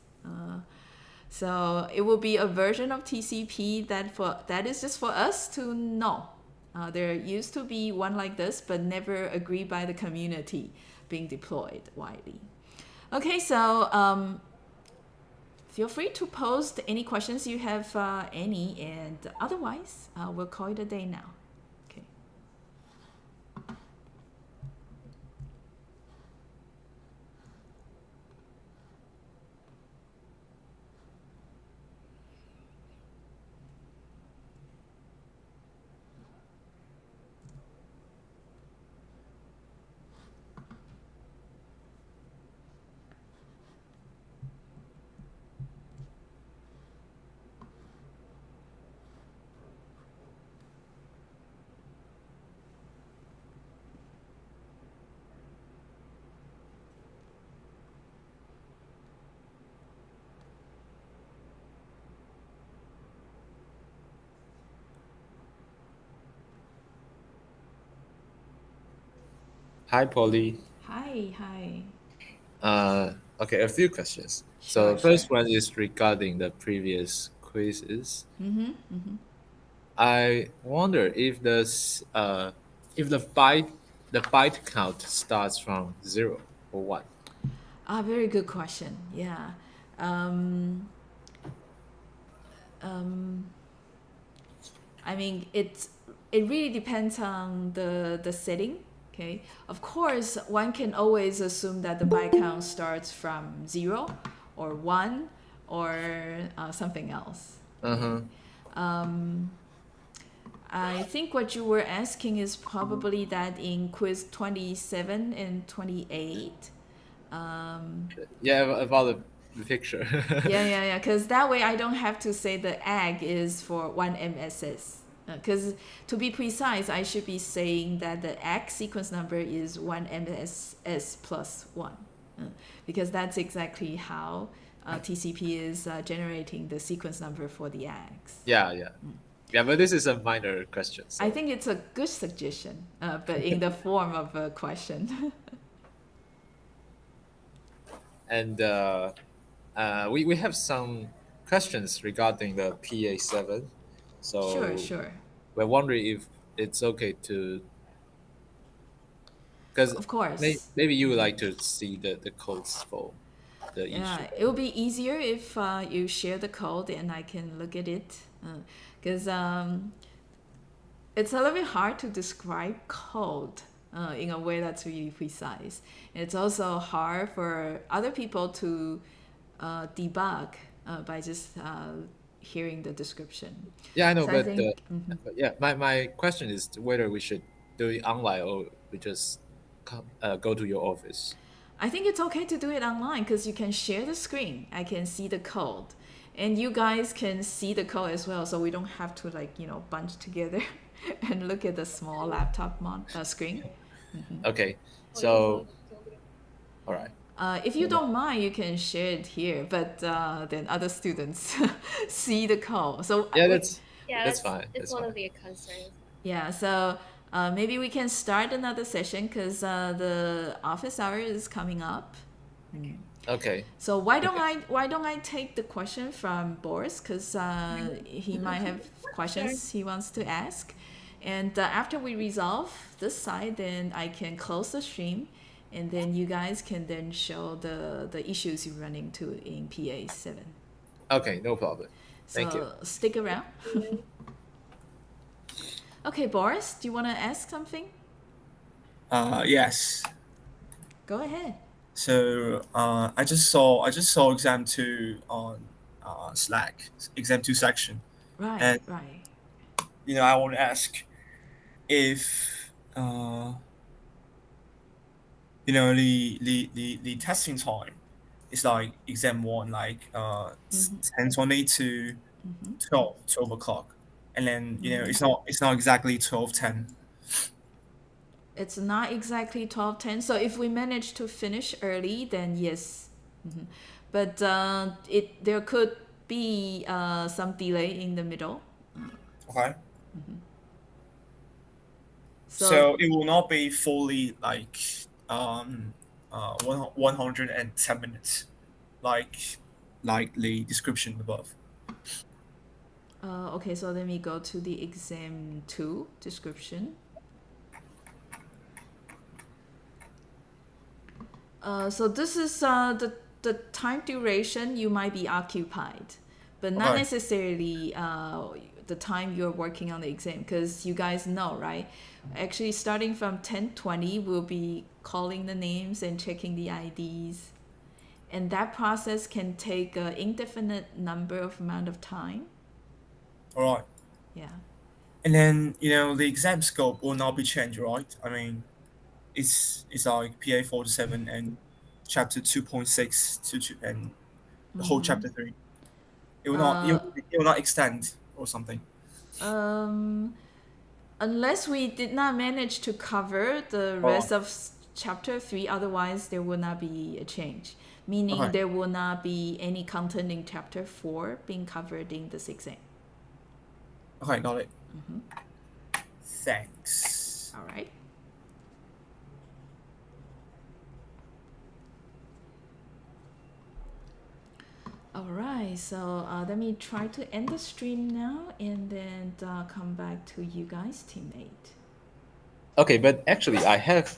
So it will be a version of TCP that is just for us to know. There used to be one like this, but never agreed by the community being deployed widely. Okay, so feel free to post any questions you have, and otherwise, we'll call it a day now. Hi, Polly. Hi. Okay, a few questions. Sure, So first sure. one is regarding the previous quizzes. Mm-hmm. I wonder if the byte count starts from 0 or 1. Very good question. Yeah. Um, um, I mean, it really depends on the setting. Okay. Of course, one can always assume that the byte count starts from 0 or 1 or something else. Uh-huh. Um, I think what you were asking is probably that in quiz 27 and 28. Yeah, about the picture. Yeah. Because that way I don't have to say the ag is for 1 MSS. Because to be precise, I should be saying that the ag sequence number is 1 MSS plus 1. Because that's exactly how TCP is generating the sequence number for the ags. Yeah. Yeah, but this is a minor question. I So. think it's a good suggestion, but in the form of a question. And we have some questions regarding the PA7. So Sure. we're wondering if it's okay to, because Of course. maybe you would like to see the codes for the issue. Yeah, it will be easier if you share the code and I can look at it. Because it's a little bit hard to describe code in a way that's really precise. And it's also hard for other people to debug by just hearing the description. Yeah, I know, So I but think but yeah, my question is whether we should do it online or we just go to your office. I think it's okay to do it online because you can share the screen. I can see the code. And you guys can see the code as well, so we don't have to bunch together and look at the small laptop screen. Okay, so all right. If you don't mind, you can share it here, but then other students see the code. So Yeah, we, Yeah, that's fine. it's That's one fine. of the concerns. yeah, so maybe we can start another session because the office hour is coming up. Okay. So why don't I take the question from Boris because he might have questions he wants to ask, and after we resolve this side, then I can close the stream, and then you guys can then show the issues you run into in PA7. Okay, no problem. So Thank you. stick around. Okay, Boris, do you want to ask something? Yes. Go ahead. So I just saw exam 2 on Slack, exam 2 section, Right. and I want to ask if the testing time is like exam 1, like 10:20 to 12 o'clock, and then it's not exactly 12:10. It's not exactly 12:10. So if we manage to finish early, then yes. But there could be some delay in the middle. Okay. So, So it will not be fully like 110 minutes, like the description above. okay, so let me go to the exam 2 description. So this is the time duration you might be occupied, but not necessarily the time you're working on the exam, because you guys know, right? Actually, starting from 10:20, we'll be calling the names and checking the IDs, and that process can take an indefinite amount of time. All right. Yeah. And then the exam scope will not be changed, right? I mean, it's like PA47 and chapter 2.6 and the whole chapter 3. It will not extend or something. Unless we did not manage to cover the rest of chapter 3, otherwise there will not be a change. Meaning there will not be any content in chapter 4 being covered in this exam. Okay, got it. Thanks. All right. right, so let me try to end the stream now and then come back to you guys, teammate. Okay, but actually, I have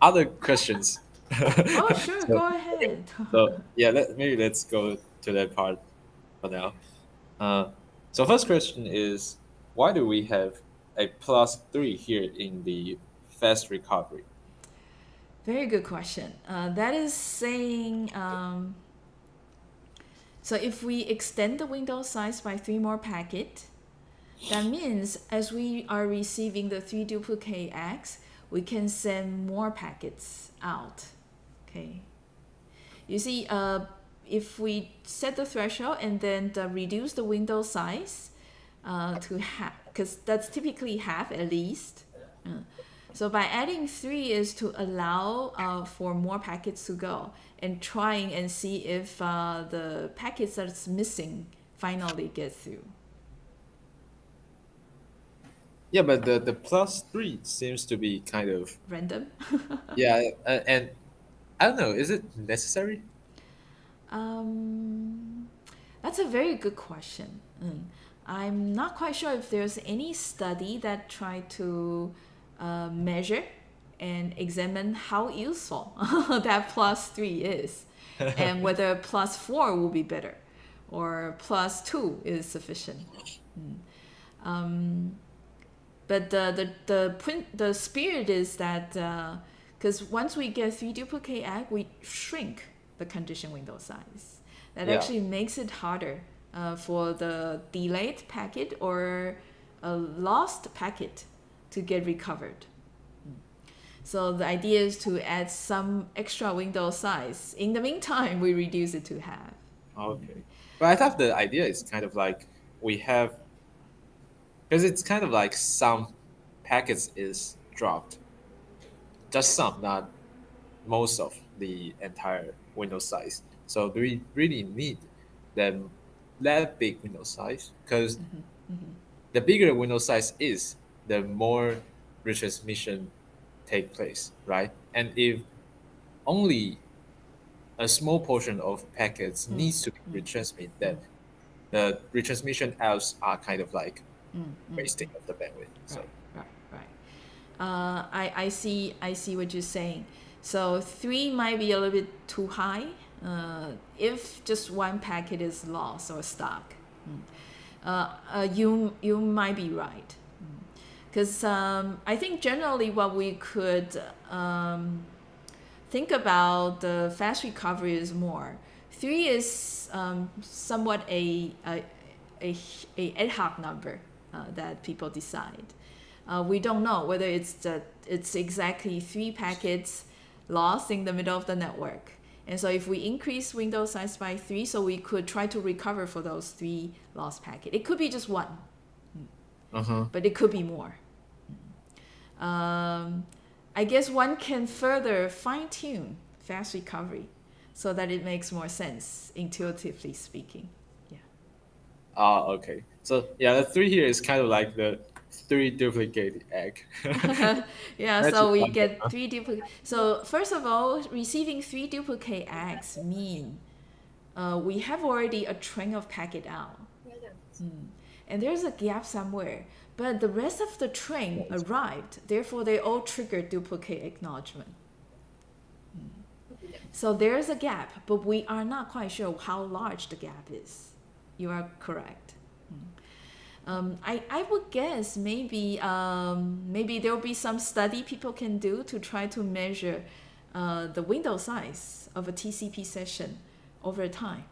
other questions. Oh, sure, So, go ahead. so yeah, maybe let's go to that part for now. So first question is, why do we have a +3 here in the fast recovery? Very good question. That is saying, so if we extend the window size by 3 more packet, that means as we are receiving the 3 duplicate X, we can send more packets out. Okay. You see, if we set the threshold and then reduce the window size to half, because that's typically half at least. So by adding 3 is to allow for more packets to go and trying and see if the packets that's missing finally get through. Yeah, but the +3 seems to be kind of Random. yeah, and I don't know, is it necessary? That's a very good question. I'm not quite sure if there's any study that tried to measure and examine how useful that +3 is and whether +4 will be better or +2 is sufficient. But the spirit is that because once we get 3 duplicate egg, we shrink the condition window size. That Yeah. actually makes it harder for the delayed packet or a lost packet to get recovered. So the idea is to add some extra window size. In the meantime, we reduce it to half. Okay. But I thought the idea is kind of like we have, because it's kind of like some packets is dropped, just some, not most of the entire window size. So do we really need that big window size? Because the bigger window size is, the more retransmission take place, right? And if only a small portion of packets needs to be retransmitted, then the retransmission outs are kind of like wasting of the bandwidth. So Right. I see what you're saying. So 3 might be a little bit too high if just one packet is lost or stuck. You might be right. Because I think generally what we could think about the fast recovery is more. 3 is somewhat a ad hoc number that people decide. We don't know whether it's exactly 3 packets lost in the middle of the network. And so if we increase window size by 3, so we could try to recover for those 3 lost packets. It could be just 1, but it could be more. I guess one can further fine-tune fast recovery so that it makes more sense, intuitively speaking. okay. So yeah, the 3 here is kind of like the 3 duplicate egg. Yeah, That's so we wonderful. get 3 duplicate. So first of all, receiving 3 duplicate eggs mean we have already a train of packet out. And there's a gap somewhere. But the rest of the train arrived. Therefore, they all triggered duplicate acknowledgement. So there's a gap, but we are not quite sure how large the gap is. You are correct. I would guess maybe there will be some study people can do to try to measure the window size of a TCP session over time.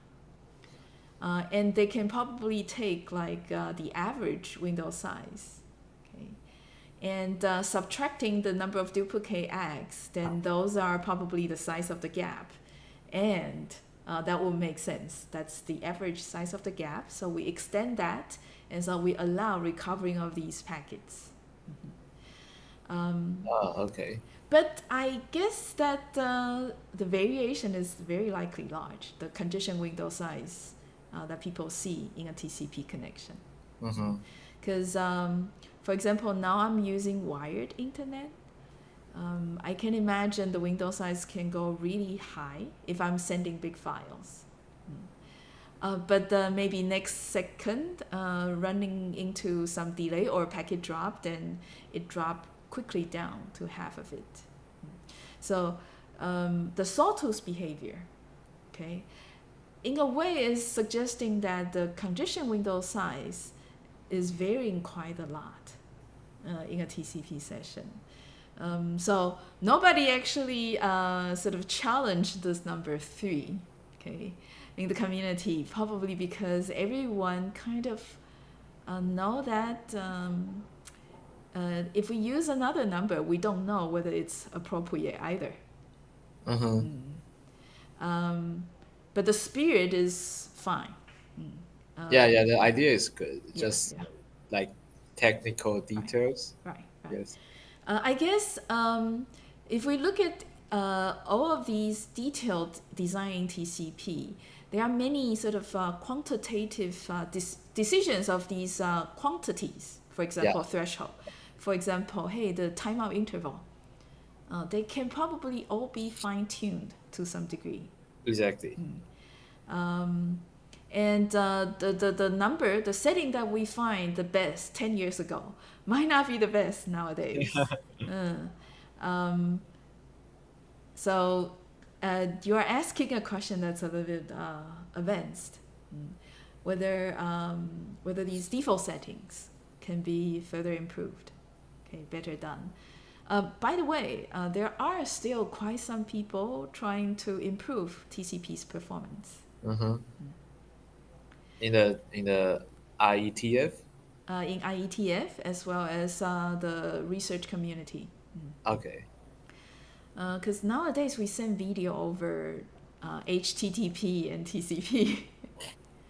And they can probably take like the average window size, okay, and subtracting the number of duplicate eggs, then those are probably the size of the gap, and that will make sense. That's the average size of the gap. So we extend that, and so we allow recovering of these packets. Okay. But I guess that the variation is very likely large, the condition window size that people see in a TCP connection. Because, for example, now I'm using wired internet. I can imagine the window size can go really high if I'm sending big files. But maybe next second running into some delay or packet drop, then it dropped quickly down to half of it. So the sawtooth behavior, okay, in a way is suggesting that the congestion window size is varying quite a lot in a TCP session. So nobody actually sort of challenged this number 3, okay, in the community, probably because everyone kind of know that if we use another number, we don't know whether it's appropriate either. Uh-huh. But the spirit is fine. Yeah, the idea is good. Yeah, Just yeah. like technical details. Right. Yes. I guess if we look at all of these detailed design in TCP, there are many sort of quantitative decisions of these quantities. For example, threshold. For example, hey, the timeout interval. They can probably all be fine-tuned to some degree. Exactly. And the number, the setting that we find the best 10 years ago might not be the best nowadays. So you are asking a question that's a little bit advanced, whether these default settings can be further improved, okay, better done. By the way, there are still quite some people trying to improve TCP's performance. Uh-huh. In the IETF? In IETF as well as the research community. Okay. Because nowadays we send video over HTTP and TCP.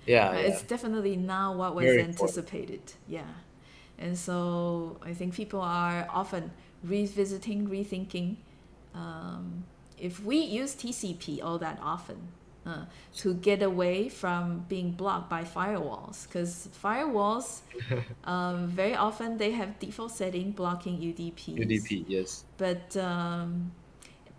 Yeah, It's definitely not what was Very anticipated. Yeah. And so I think people are often revisiting, rethinking. If we use TCP all that often to get away from being blocked by firewalls, because firewalls very often they have default setting blocking UDPs. UDP, yes. But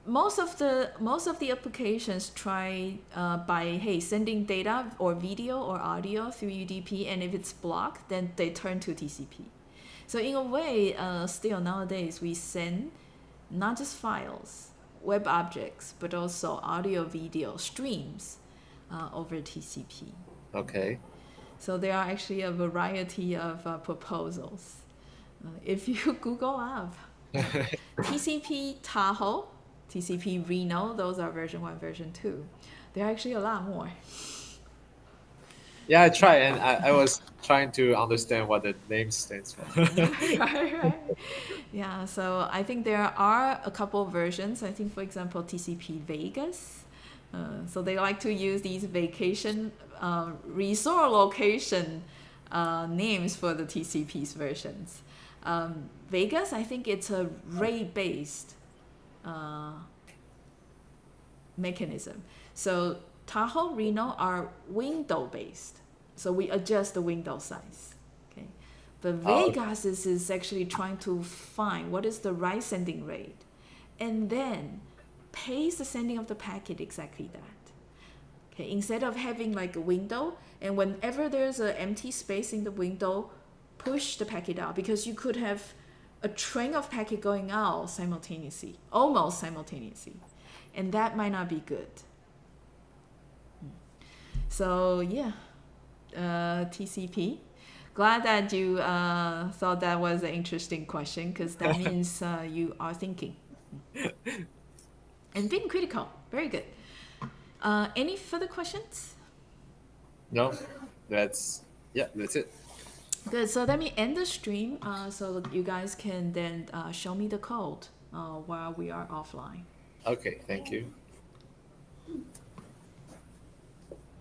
most of the applications try by sending data or video or audio through UDP, and if it's blocked, then they turn to TCP. So in a way, still nowadays we send not just files, web objects, but also audio, video streams over TCP. Okay. So there are actually a variety of proposals. If you Google up TCP Tahoe, TCP Reno, those are version 1, version 2. There are actually a lot more. Yeah, I tried, and I was trying to understand what the name stands for. right. Yeah, so I think there are a couple of versions. I think, for example, TCP Vegas. So they like to use these vacation resort location names for the TCP's versions. Vegas, I think it's a RAID-based mechanism. So Tahoe, Reno are window-based. So we adjust the window size. Okay, but Vegas is actually trying to find what is the right sending rate, and then pace the sending of the packet exactly that. Okay, instead of having like a window, and whenever there's an empty space in the window, push the packet out, because you could have a train of packet going out simultaneously, almost simultaneously, and that might not be good. So yeah, TCP. Glad that you thought that was an interesting question, because that means you are thinking and being critical. Very good. Any further questions? No, that's it. Good. So let me end the stream so you guys can then show me the code while we are offline. Okay, thank you.